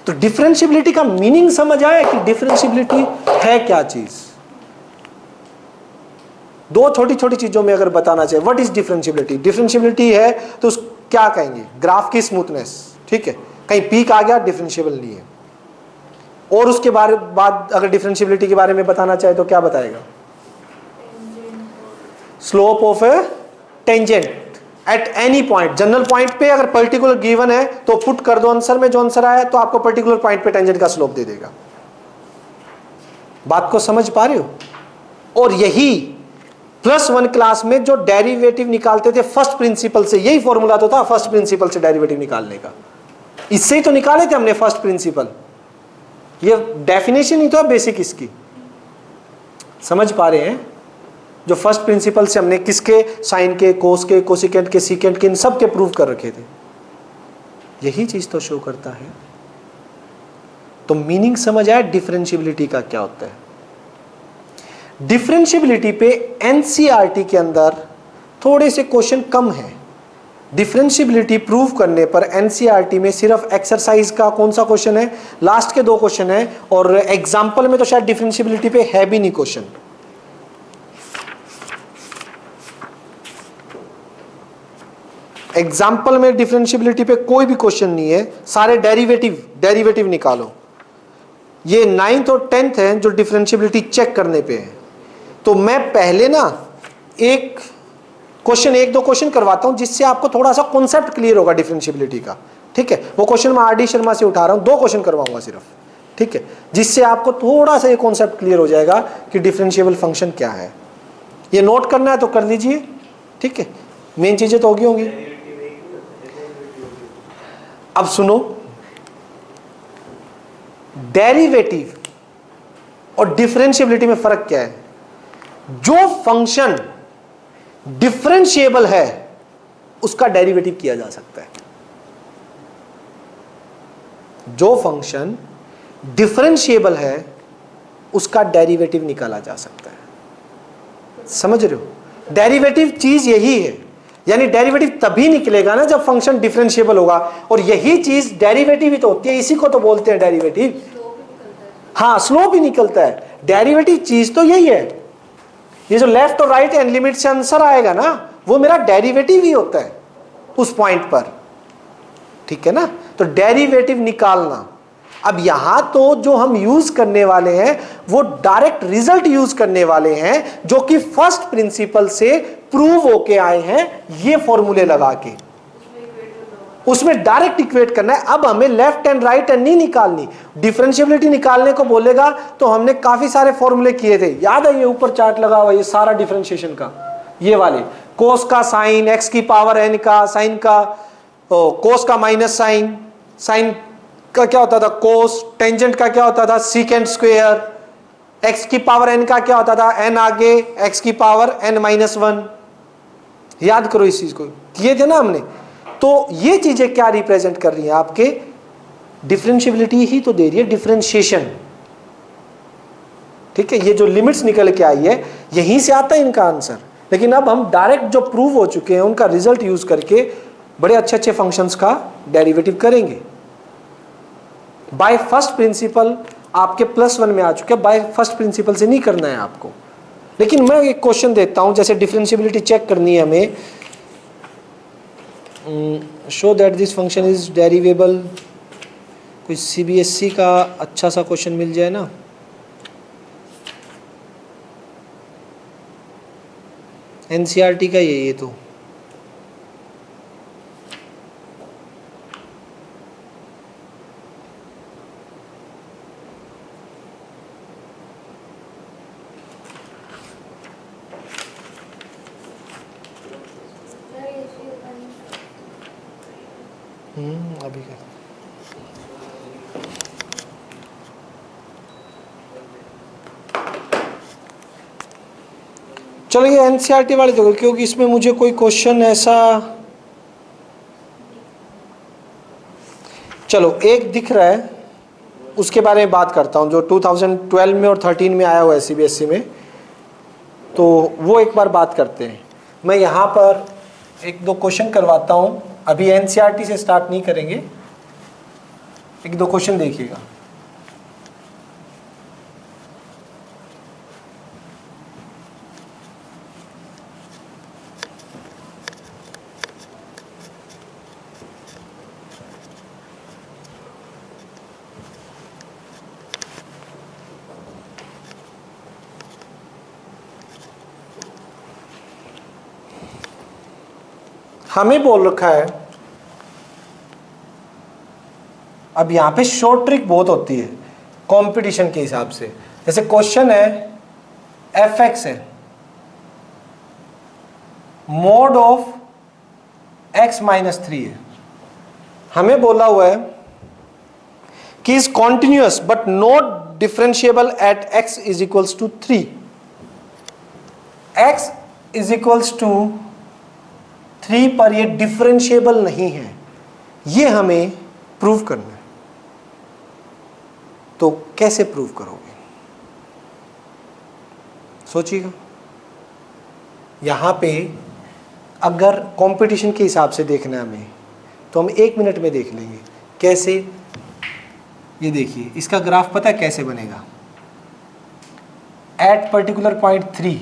तो डिफरेंशिएबिलिटी का मीनिंग समझ आया कि डिफरेंशिएबिलिटी है क्या चीज। दो छोटी छोटी चीजों में अगर बताना चाहिए, व्हाट इज डिफरेंशिएबिलिटी। डिफरेंशिएबिलिटी है तो क्या कहेंगे, ग्राफ की स्मूथनेस, ठीक है, कहीं पीक आ गया डिफरेंशिएबल नहीं है। और उसके बाद अगर डिफरेंशिएबिलिटी के बारे में बताना चाहे तो क्या बताएगा, slope of a tangent at any point. General point पे अगर पर्टिकुलर गिवन है तो पुट कर दो आंसर में, जो आंसर आया तो आपको पर्टिकुलर पॉइंट पे टेंजेंट का स्लोप दे देगा। बात को समझ पा रहे हो? और यही +1 क्लास में जो डेरिवेटिव निकालते थे फर्स्ट प्रिंसिपल से, यही फॉर्मूला तो था फर्स्ट प्रिंसिपल से डेरिवेटिव निकालने का। इससे ही तो निकाले थे हमने फर्स्ट प्रिंसिपल। ये डेफिनेशन ही तो है बेसिक इसकी। समझ पा रहे हैं? जो फर्स्ट प्रिंसिपल से हमने किसके, साइन के, कोस के, कोसिकेंट के, सीकेंट के, इन सब के प्रूव कर रखे थे। यही चीज तो शो करता है। तो मीनिंग समझ आया डिफरेंशिएबिलिटी का क्या होता है। डिफरेंशिएबिलिटी पे एनसीईआरटी के अंदर थोड़े से क्वेश्चन कम है। डिफरेंशिएबिलिटी प्रूव करने पर एनसीईआरटी में सिर्फ एक्सरसाइज का कौन सा क्वेश्चन है, लास्ट के 2 क्वेश्चन है, और एग्जाम्पल में तो शायद डिफरेंशिएबिलिटी पे है भी नहीं क्वेश्चन। एग्जाम्पल में डिफरेंशिएबिलिटी पे कोई भी क्वेश्चन नहीं है, सारे डेरिवेटिव निकालो। ये 9th और 10th है जो डिफरेंशियबिलिटी चेक करने पे है। तो मैं पहले ना एक क्वेश्चन, एक दो क्वेश्चन करवाता हूं जिससे आपको थोड़ा सा कॉन्सेप्ट क्लियर होगा डिफरेंशियबिलिटी का। ठीक है, वो क्वेश्चन मैं आर.डी. शर्मा से उठा रहा हूं, 2 क्वेश्चन करवाऊंगा सिर्फ। ठीक है, जिससे आपको थोड़ा सा ये कॉन्सेप्ट क्लियर हो जाएगा कि डिफरेंशिएबल फंक्शन क्या है। ये नोट करना है तो कर लीजिए। ठीक है, मेन चीजें तो होगी। अब सुनो, डेरिवेटिव और डिफरेंशिएबिलिटी में फर्क क्या है। जो फंक्शन डिफरेंशिएबल है उसका डेरिवेटिव किया जा सकता है। जो फंक्शन डिफरेंशिएबल है उसका डेरिवेटिव निकाला जा सकता है। समझ रहे हो, डेरिवेटिव चीज यही है। यानी डेरिवेटिव तभी निकलेगा ना जब फंक्शन डिफरेंशिएबल होगा, और यही चीज डेरिवेटिव ही तो होती है, इसी को तो बोलते हैं डेरिवेटिव। हाँ, स्लोप ही निकलता है। डेरिवेटिव चीज तो यही है। ये जो लेफ्ट और राइट हैंड लिमिट से आंसर आएगा ना, वो मेरा डेरिवेटिव ही होता है उस पॉइंट पर। ठीक है ना, तो डेरिवेटिव निकालना। अब यहां तो जो हम यूज करने वाले हैं वो डायरेक्ट रिजल्ट यूज करने वाले हैं, जो कि फर्स्ट प्रिंसिपल से प्रूव होके आए हैं, ये फॉर्मूले लगा के उसमें डायरेक्ट इक्वेट करना है। अब हमें लेफ्ट एंड राइट एंड नहीं निकालनी। डिफरेंशिएबिलिटी निकालने को बोलेगा तो हमने काफी सारे फॉर्मूले किए थे, याद है? ये ऊपर चार्ट लगा हुआ, ये सारा डिफरेंशिएशन का, ये वाले कोस का साइन, एक्स की पावर एन का साइन का, कोस का माइनस साइन, साइन का क्या होता था कोस, टेंजेंट का क्या होता था सीकेंट स्क्वायर, एक्स की पावर एन का क्या होता था एन आगे एक्स की पावर एन माइनस 1। याद करो इस चीज को, किए थे ना हमने। तो ये चीजें क्या रिप्रेजेंट कर रही हैं? आपके डिफरेंशिएबिलिटी ही तो दे रही है, डिफरेंशिएशन। ठीक है, ये जो लिमिट्स निकल के आई है यहीं से आता है इनका आंसर। लेकिन अब हम डायरेक्ट जो प्रूव हो चुके हैं उनका रिजल्ट यूज करके बड़े अच्छे अच्छे फंक्शंस का डेरिवेटिव करेंगे। बाय फर्स्ट प्रिंसिपल आपके +1 में आ चुके हैं, बाय फर्स्ट प्रिंसिपल से नहीं करना है आपको। लेकिन मैं एक क्वेश्चन देता हूं, जैसे डिफरेंशिएबिलिटी चेक करनी है हमें, show that this function is derivable. कोई CBSE का अच्छा सा क्वेश्चन मिल जाए ना। NCERT का ये तो अभी का चलो ये NCERT वाले देखो, क्योंकि इसमें मुझे कोई क्वेश्चन ऐसा, चलो एक दिख रहा है उसके बारे में बात करता हूँ, जो 2012 में और 13 में आया हुआ है CBSE में, तो वो एक बार बात करते हैं। मैं यहाँ पर एक दो क्वेश्चन करवाता हूँ, अभी NCERT से स्टार्ट नहीं करेंगे, एक दो क्वेश्चन देखिएगा। हमें बोल रखा है, अब यहां पे शॉर्ट ट्रिक बहुत होती है कंपटीशन के हिसाब से। जैसे क्वेश्चन है f(x) है, मोड ऑफ x - 3 है। हमें बोला हुआ है कि is continuous but not differentiable eight x = 3। x = 3 पर ये डिफरेंशिएबल नहीं है, ये हमें प्रूव करना है। तो कैसे प्रूव करोगे? सोचिएगा। यहां पे अगर कंपटीशन के हिसाब से देखना है हमें, तो हम 1 मिनट में देख लेंगे कैसे। ये देखिए, इसका ग्राफ पता है कैसे बनेगा। एट पर्टिकुलर पॉइंट 3,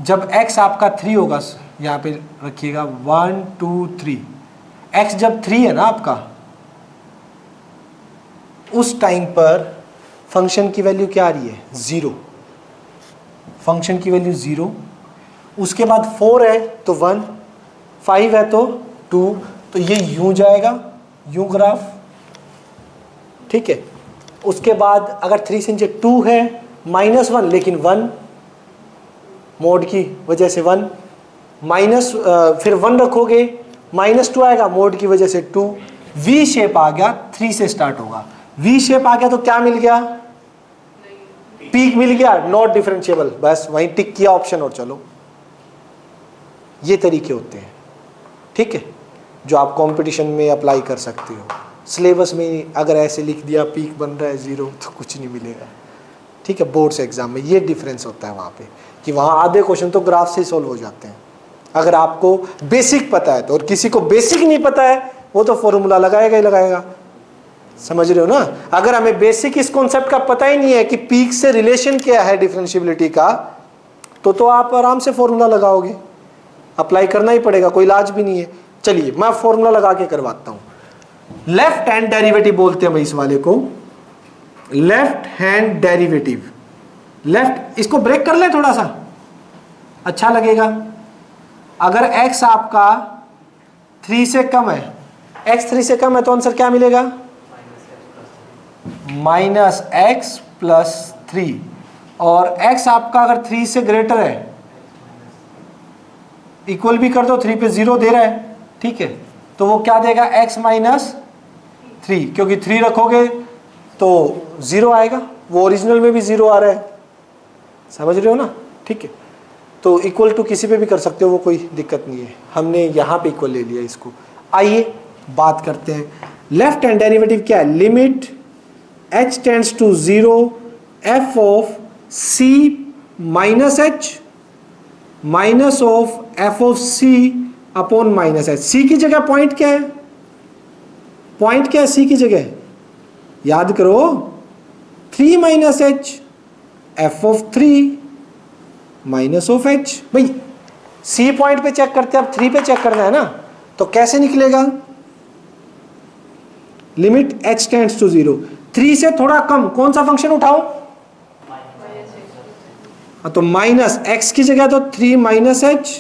जब x आपका 3 होगा, यहां पे रखिएगा 1 2 3, x जब 3 है ना आपका, उस टाइम पर फंक्शन की वैल्यू क्या आ रही है, 0, फंक्शन की वैल्यू 0, उसके बाद 4 है तो 1, 5 है तो 2, तो ये यूं जाएगा, यूं ग्राफ, ठीक है। उसके बाद अगर 3 से नीचे 2 है, -1 लेकिन 1, मोड की वजह से 1, माइनस फिर 1 रखोगे, -2 आएगा, मोड की वजह से 2, वी शेप आ गया, 3 से स्टार्ट होगा, वी शेप आ गया तो क्या मिल गया, पीक मिल गया, नॉट डिफरेंशिएबल, बस वहीं टिक किया ऑप्शन और चलो। ये तरीके होते हैं, ठीक है, जो आप कंपटीशन में अप्लाई कर सकते हो। सिलेबस में अगर ऐसे लिख दिया पीक बन रहा है 0 तो कुछ नहीं मिलेगा, ठीक है। बोर्ड्स एग्जाम में ये डिफरेंस होता है वहाँ पे, कि वहाँ आधे क्वेश्चन तो ग्राफ से सॉल्व हो जाते हैं अगर आपको बेसिक पता है तो, और किसी को बेसिक नहीं पता है वो तो फॉर्मूला लगाएगा ही लगाएगा, समझ रहे हो ना। अगर हमें बेसिक इस कॉन्सेप्ट का पता ही नहीं है कि पीक से रिलेशन क्या है डिफरेंशिएबिलिटी का, तो आप आराम से फॉर्मूला लगाओगे, अप्लाई करना ही पड़ेगा, कोई इलाज भी नहीं है। चलिए मैं फॉर्मूला लगा के करवाता हूं। लेफ्ट हैंड डेरिवेटिव बोलते हैं भाई इस वाले को, लेफ्ट हैंड डेरिवेटिव। लेफ्ट, इसको ब्रेक कर ले थोड़ा सा, अच्छा लगेगा। अगर x आपका 3 से कम है, x 3 से कम है तो आंसर क्या मिलेगा, -x + 3, और x आपका अगर 3 से ग्रेटर है, इक्वल भी कर दो, 3 पे 0 दे रहा है, ठीक है, तो वो क्या देगा, x - 3, क्योंकि 3 रखोगे तो 0 आएगा, वो ओरिजिनल में भी 0 आ रहा है, समझ रहे हो ना, ठीक है। तो इक्वल टू किसी पे भी कर सकते हो, वो कोई दिक्कत नहीं है, हमने यहाँ पे इक्वल ले लिया इसको। आइए बात करते हैं, लेफ्ट हैंड डेरिवेटिव क्या है, limit h tends to 0 f of c - h minus of f of c upon -h। c की जगह पॉइंट क्या है, पॉइंट क्या है c की जगह, याद करो, 3 - h, f of 3 minus of h। भाई c पॉइंट पे चेक करते हैं, अब 3 पे चेक करना है ना, तो कैसे निकलेगा, लिमिट h टेंड्स टू 0, 3 से थोड़ा कम कौन सा फंक्शन उठाओ, तो माइनस x की जगह तो 3 - h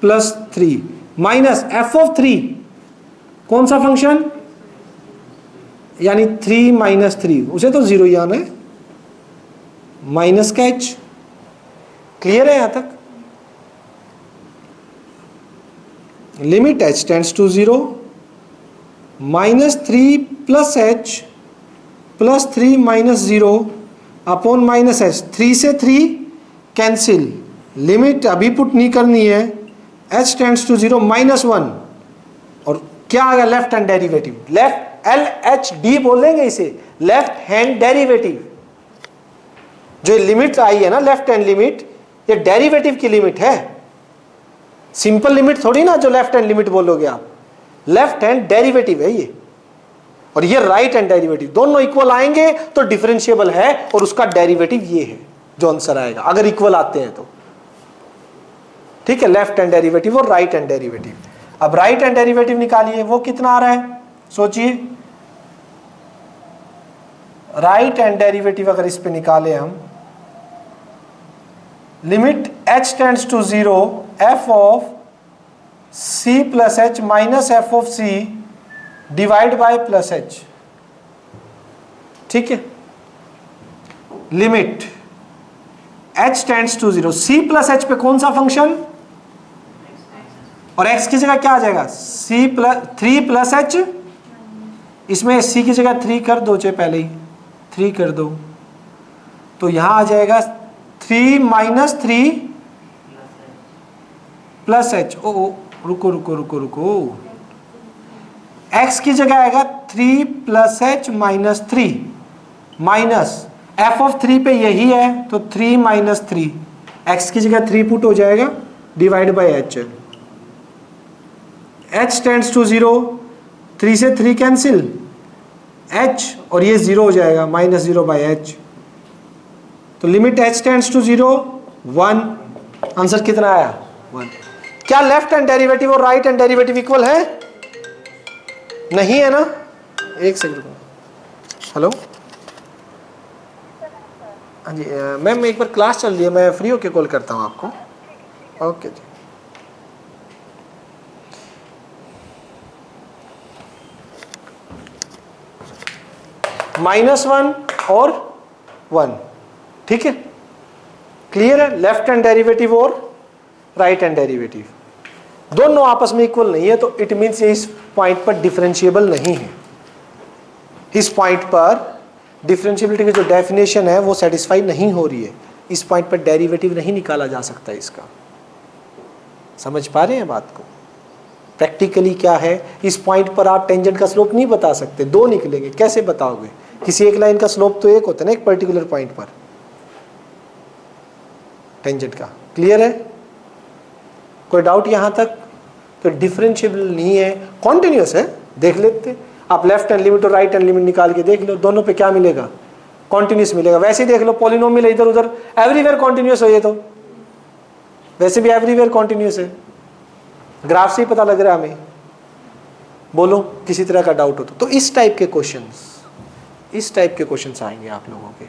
+ 3 माइनस f ऑफ 3, कौन सा फंक्शन, यानी 3 - 3, उसे तो 0 ही आना है, माइनस का h। क्लियर है यहां तक, limit h tends to 0 -3 + h + 3 - 0 upon -h, 3 से 3 कैंसिल, लिमिट अभी पुट नहीं करनी है, h टेंड्स टू 0 -1, और क्या आ गया, left hand derivative, left LHD बोलेंगे इसे, लेफ्ट हैंड डेरिवेटिव। जो लिमिट आई है ना लेफ्ट हैंड लिमिट, ये डेरिवेटिव की लिमिट है, सिंपल लिमिट थोड़ी ना जो लेफ्ट हैंड लिमिट बोलोगे आप, लेफ्ट हैंड डेरिवेटिव है ये, और ये राइट हैंड डेरिवेटिव, दोनों इक्वल आएंगे तो डिफरेंशिएबल है, और उसका डेरिवेटिव ये है जो आंसर आएगा अगर इक्वल आते हैं तो, ठीक है, लेफ्ट हैंड डेरिवेटिव और राइट हैंड डेरिवेटिव। अब राइट हैंड डेरिवेटिव निकालिए, वो कितना आ रहा है, सोचिए, राइट हैंड डेरिवेटिव अगर इस पे निकाले हम, limit h tends to 0 f of c + h minus f of c divide by +h, ठीक है, limit h tends to 0, c + h पे कौन सा फंक्शन, और x की जगह क्या आ जाएगा, 3 + h, इसमें c की जगह 3 कर दो, चाहे पहले ही 3 कर दो, तो यहां आ जाएगा 3 - 3 + h, ओ रुको रुको रुको रुको, x की जगह आएगा 3 + h - 3 माइनस f ऑफ 3 पे यही है तो 3 - 3, x की जगह 3 पुट हो जाएगा, divide by h, h tends to 0, 3 से 3 कैंसिल, h और ये 0 हो जाएगा, -0/h, तो limit h tends to 0 1, answer कितना आया, 1। क्या लेफ्ट हैंड डेरिवेटिव और राइट हैंड डेरिवेटिव इक्वल है, नहीं है ना, एक सेकंड, हेलो, हाँ जी मैम एक बार क्लास चल रही है, मैं फ्री होके कॉल करता हूँ आपको। ओके जी। -1 और 1, ठीक है, क्लियर है। लेफ्ट हैंड डेरिवेटिव और राइट हैंड डेरिवेटिव दोनों आपस में इक्वल नहीं है, तो इट मीन्स ये इस पॉइंट पर डिफरेंशिएबल नहीं है। इस पॉइंट पर डिफरेंशिएबिलिटी की जो डेफिनेशन है वो सेटिस्फाई नहीं हो रही है। इस पॉइंट पर डेरिवेटिव नहीं निकाला जा सकता इसका। समझ पा रहे हैं बात को? प्रैक्टिकली क्या है, इस पॉइंट पर आप टेंजेंट का स्लोप नहीं बता सकते, दो निकलेंगे, कैसे बताओगे? किसी एक लाइन का स्लोप तो एक होता है ना एक पर्टिकुलर पॉइंट पर टेंजेंट का। क्लियर है? कोई डाउट यहां तक? तो डिफरेंशिएबल नहीं है, कॉन्टिन्यूस है। देख लेते आप, लेफ्ट हैंड लिमिट और राइट हैंड लिमिट निकाल के देख लो, दोनों पे क्या मिलेगा? कॉन्टिन्यूस मिलेगा। वैसे ही देख लो, पॉलिनोमियल इधर उधर एवरीवेयर कॉन्टिन्यूस हो, ये तो वैसे भी एवरीवेयर कॉन्टिन्यूस है, ग्राफ से ही पता लग रहा है हमें। बोलो किसी तरह का डाउट हो तो इस टाइप के क्वेश्चंस, इस टाइप के क्वेश्चंस आएंगे आप लोगों के,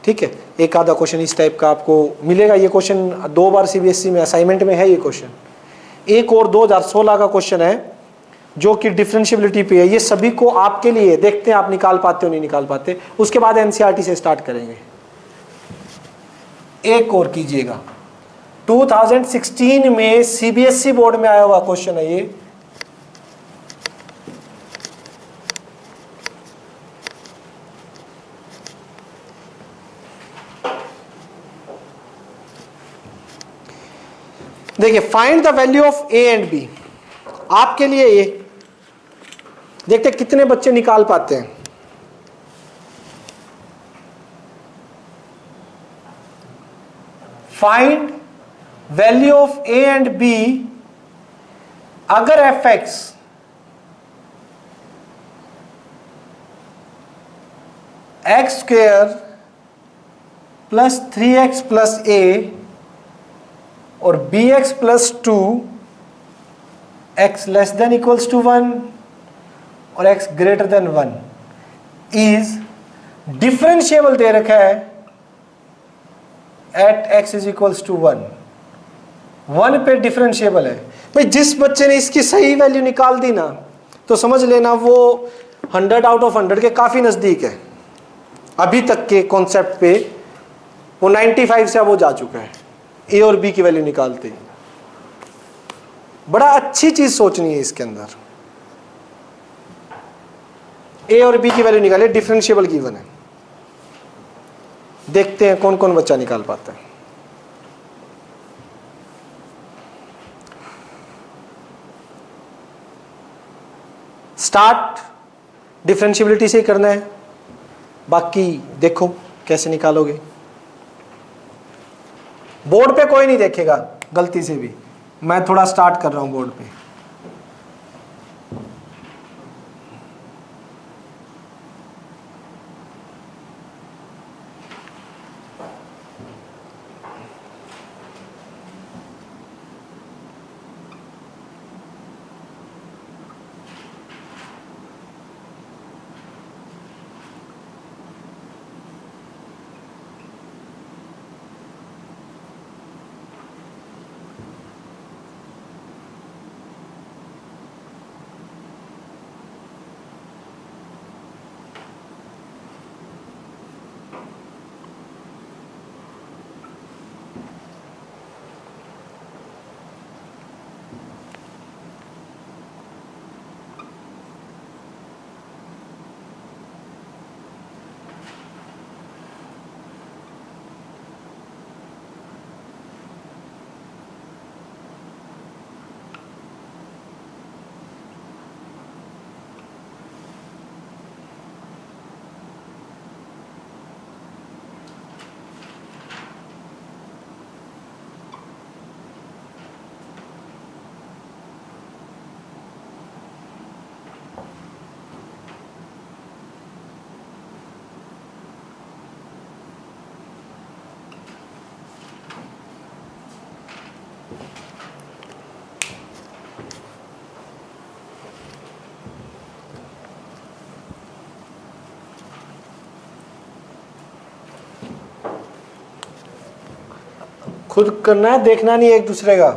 ठीक है। एक आधा क्वेश्चन इस टाइप का आपको मिलेगा। ये क्वेश्चन 2 बार सीबीएसई में असाइनमेंट में है ये क्वेश्चन। एक और 2016 का क्वेश्चन है जो कि डिफरेंशिएबिलिटी पे है। ये सभी को आपके लिए, देखते हैं आप निकाल पाते हो नहीं निकाल पाते, उसके बाद एनसीईआरटी से स्टार्ट करेंगे। एक और कीजिएगा, 2016 में सीबीएसई बोर्ड में आया हुआ क्वेश्चन है ये। देखिए, find the value of A and B. आपके लिए ये देखते कितने बच्चे निकाल पाते हैं। Find value of A and B अगर F X X square plus 3x प्लस ए और B X plus 2 X less than equals to 1 और x greater than 1 is differentiable दे रखा है at x is equals to 1 पे differentiable है। भाई जिस बच्चे ने इसकी सही वैल्यू निकाल दी ना, तो समझ लेना वो 100 आउट ऑफ 100 के काफी नजदीक है। अभी तक के कॉन्सेप्ट पे वो 95 से अब वो जा चुका है ए और बी की वैल्यू निकालते ही। बड़ा अच्छी चीज सोचनी है इसके अंदर। ए और बी की वैल्यू निकाले, डिफरेंशिएबल गिवन है। देखते हैं कौन कौन बच्चा निकाल पाता है। स्टार्ट डिफरेंशिएबिलिटी से ही करना है, बाकी देखो कैसे निकालोगे। बोर्ड पे कोई नहीं देखेगा गलती से भी, मैं थोड़ा स्टार्ट कर रहा हूं बोर्ड पे। खुद करना है, देखना नहीं एक दूसरे का।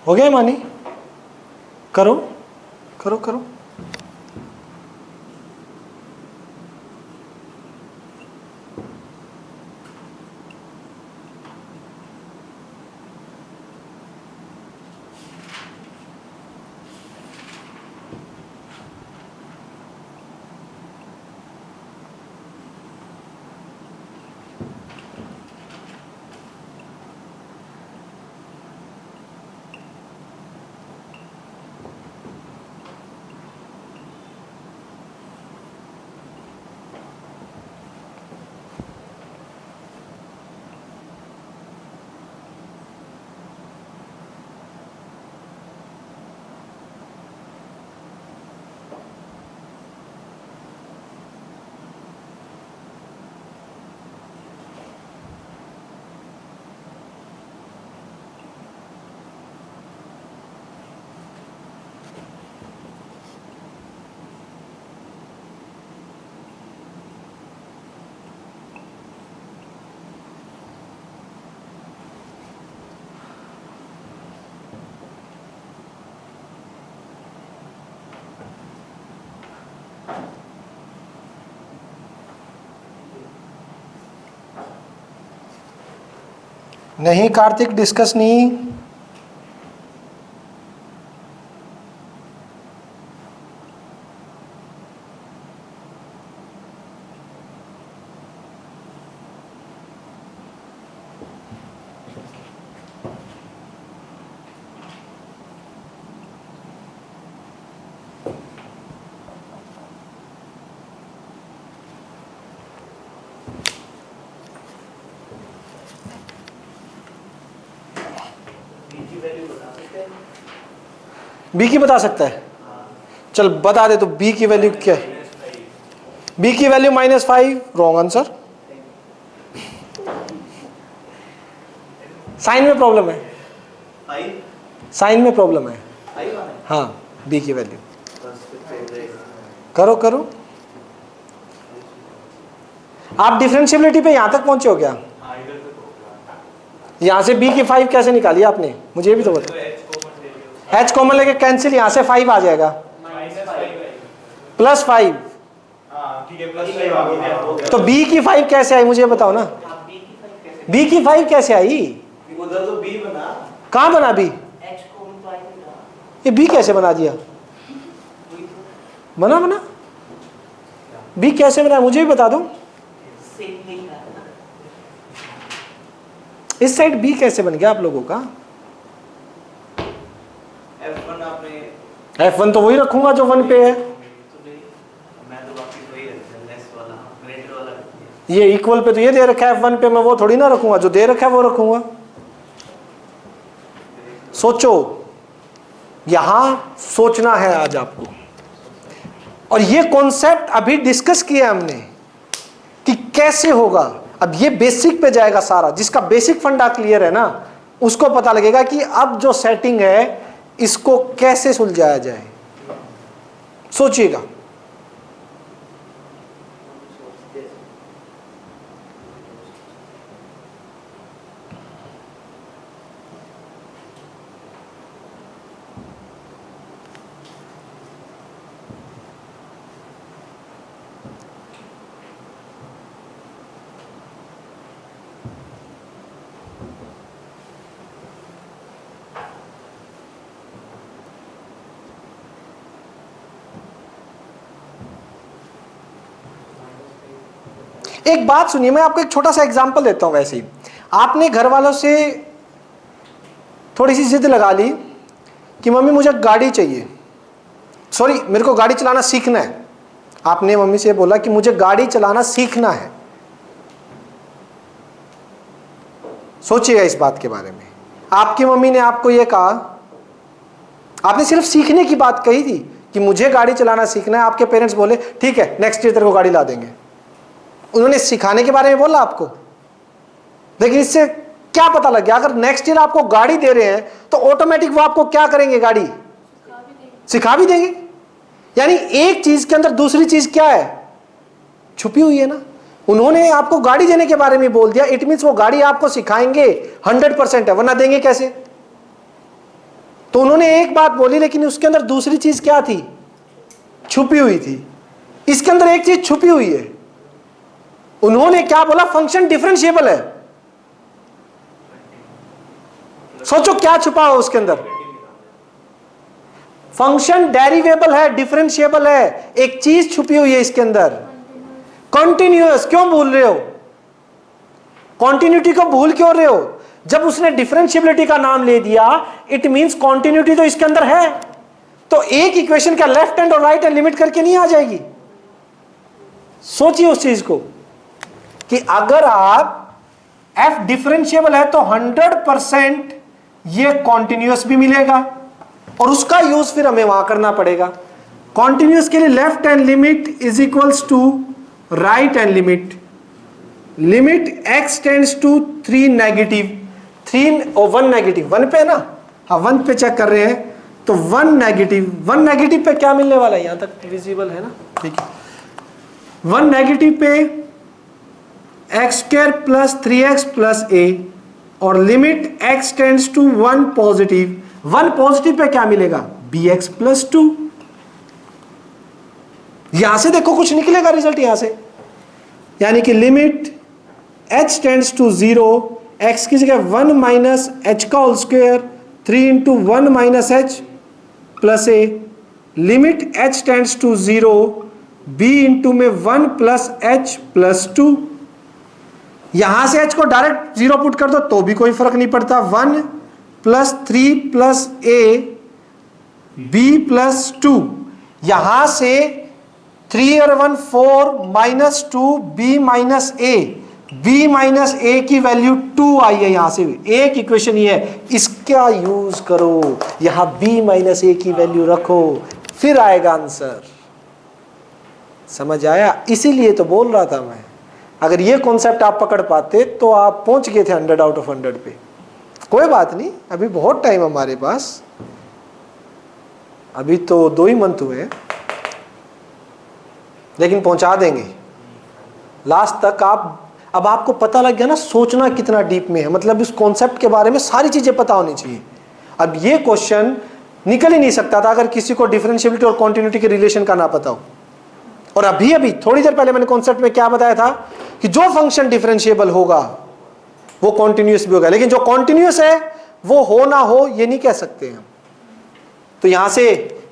हो गया मानी? करो करो करो। नहीं कार्तिक, डिस्कस नहीं। बी की बता सकता है? चल बता दे तो बी की वैल्यू क्या है? बी की वैल्यू -5। Wrong answer. साइन में प्रॉब्लम है, साइन में प्रॉब्लम है। हाँ, बी की वैल्यू करो करो। आप डिफरेंशियबिलिटी पे यहां तक पहुंचे हो क्या? यहां से बी की 5 कैसे निकाली आपने, मुझे ये भी तो बताओ। एच कॉमन लेके कैंसिल, यहां से 5 आ जाएगा, +5। तो बी की 5 कैसे आई मुझे बताओ ना। बी की 5 कैसे आई? उधर तो बी बना। कहां बना बी? ये बी कैसे बना दिया? बना बना बी कैसे बना मुझे भी बता दो। इस साइड बी कैसे बन गया आप लोगों का? F1 तो वही रखूंगा जो 1 पे है। ये इक्वल पे तो ये दे रखा है F1 पे, मैं वो थोड़ी ना रखूंगा, जो दे रखा है वो रखूंगा। सोचो, यहां सोचना है आज आपको। और ये कॉन्सेप्ट अभी डिस्कस किया हमने कि कैसे होगा। अब ये बेसिक पे जाएगा सारा, जिसका बेसिक फंडा क्लियर है ना, उसको पता लगेगा कि अब जो सेटिंग है इसको कैसे सुलझाया जाए। सोचिएगा। एक बात सुनिए, मैं आपको एक छोटा सा एग्जांपल देता हूं। वैसे ही आपने घर वालों से थोड़ी सी जिद लगा ली कि मम्मी मुझे गाड़ी चाहिए, सॉरी मेरे को गाड़ी चलाना सीखना है। आपने मम्मी से बोला कि मुझे गाड़ी चलाना सीखना है। सोचिएगा इस बात के बारे में। आपकी मम्मी ने आपको यह कहा, आपने सिर्फ सीखने की बात कही थी कि मुझे गाड़ी चलाना सीखना है। आपके पेरेंट्स बोले ठीक है नेक्स्ट ईयर तेरे को गाड़ी ला देंगे। उन्होंने सिखाने के बारे में बोला आपको, लेकिन इससे क्या पता लग गया, अगर नेक्स्ट ईयर आपको गाड़ी दे रहे हैं तो ऑटोमेटिक वो आपको क्या करेंगे, गाड़ी सिखा भी देंगे। यानी एक चीज के अंदर दूसरी चीज क्या है, छुपी हुई है ना। उन्होंने आपको गाड़ी देने के बारे में बोल दिया, इट मीन्स वो गाड़ी आपको सिखाएंगे 100% है, वरना देंगे कैसे। तो उन्होंने एक बात बोली लेकिन उसके अंदर दूसरी चीज क्या थी, छुपी हुई थी। इसके अंदर एक चीज छुपी हुई है। उन्होंने क्या बोला, फंक्शन डिफरेंशिएबल है। सोचो क्या छुपा हो उसके अंदर, फंक्शन डेरिवेबल है, डिफरेंशिएबल है, एक चीज छुपी हुई है इसके अंदर, कॉन्टिन्यूअस। क्यों भूल रहे हो, कॉन्टिन्यूटी को भूल क्यों रहे हो। जब उसने डिफरेंशिएबिलिटी का नाम ले दिया, इट मींस कॉन्टिन्यूटी तो इसके अंदर है। तो एक इक्वेशन का लेफ्ट हैंड और राइट हैंड लिमिट करके नहीं आ जाएगी। सोचिए उस चीज को कि अगर आप f डिफरेंशिएबल है तो 100% ये कॉन्टिन्यूअस भी मिलेगा, और उसका यूज फिर हमें वहां करना पड़ेगा। कॉन्टिन्यूअस के लिए left hand limit is equals to right hand limit, limit x tends to 3 negative, 3 और 1 नेगेटिव, 1 पे ना, हाँ 1 पे चेक कर रहे हैं, तो 1 नेगेटिव पे क्या मिलने वाला है, यहां तक विजिबल है ना, ठीक है। 1 नेगेटिव पे x² plus 3x plus a, और limit x tends to 1 positive, 1 positive पे क्या मिलेगा, bx प्लस 2। यहां से देखो कुछ निकलेगा रिजल्ट यहां से, यानी कि limit h tends to 0, x की जगह 1 माइनस h का whole square, 3 into 1 minus h plus a, limit h tends to 0, b into में 1 प्लस h प्लस 2। यहां से h को डायरेक्ट 0 पुट कर दो तो भी कोई फर्क नहीं पड़ता, 1 plus 3 plus a b plus 2। यहां से 3 और 1 4 minus 2 b minus a, b minus a की वैल्यू 2 आई है। यहां से एक इक्वेशन ये है, इसका यूज करो, यहां b माइनस a की वैल्यू रखो, फिर आएगा आंसर। समझ आया, इसीलिए तो बोल रहा था मैं, अगर ये कॉन्सेप्ट आप पकड़ पाते तो आप पहुंच गए थे 100 आउट ऑफ 100 पे। कोई बात नहीं, अभी बहुत टाइम हमारे पास, अभी तो 2 ही मंथ हुए हैं, लेकिन पहुंचा देंगे लास्ट तक। आप अब आपको पता लग गया ना सोचना कितना डीप में है, मतलब इस कॉन्सेप्ट के बारे में सारी चीजें पता होनी चाहिए। अब ये क्वेश्चन निकल ही नहीं सकता था अगर किसी को डिफरेंशिएबिलिटी और कॉन्टिन्यूटी के रिलेशन का ना पता हो। और अभी थोड़ी देर पहले मैंने कॉन्सेप्ट में क्या बताया था कि जो फंक्शन डिफरेंशिएबल होगा वो कॉन्टिन्यूअस भी होगा, लेकिन जो कॉन्टिन्यूअस है वो हो ना हो ये नहीं कह सकते हम। तो यहां से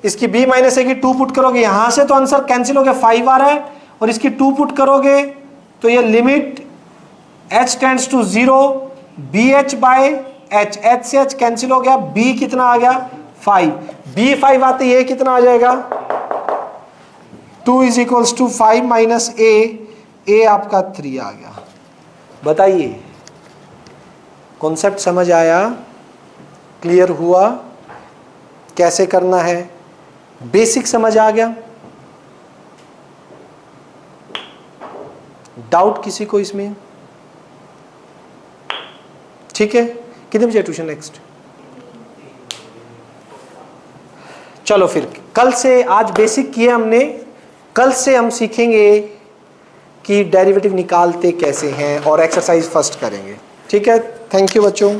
इसकी b माइनस a की 2 पुट करोगे, यहां से तो आंसर कैंसिल हो गया, 5 आ रहा है, और इसकी 2 पुट करोगे तो ये limit h tends to 0 bh by h, h से h कैंसिल हो गया, b कितना आ गया 5, b 5 आते ये कितना आ जाएगा 2 is equals to 5 minus a आपका 3 आ गया। बताइए कॉन्सेप्ट समझ आया, क्लियर हुआ, कैसे करना है, बेसिक समझ आ गया। डाउट किसी को इसमें? ठीक है, कितने बजे ट्यूशन नेक्स्ट? चलो फिर कल से, आज बेसिक किया हमने, कल से हम सीखेंगे कि डेरिवेटिव निकालते कैसे हैं और एक्सरसाइज फर्स्ट करेंगे। ठीक है, थैंक यू बच्चों।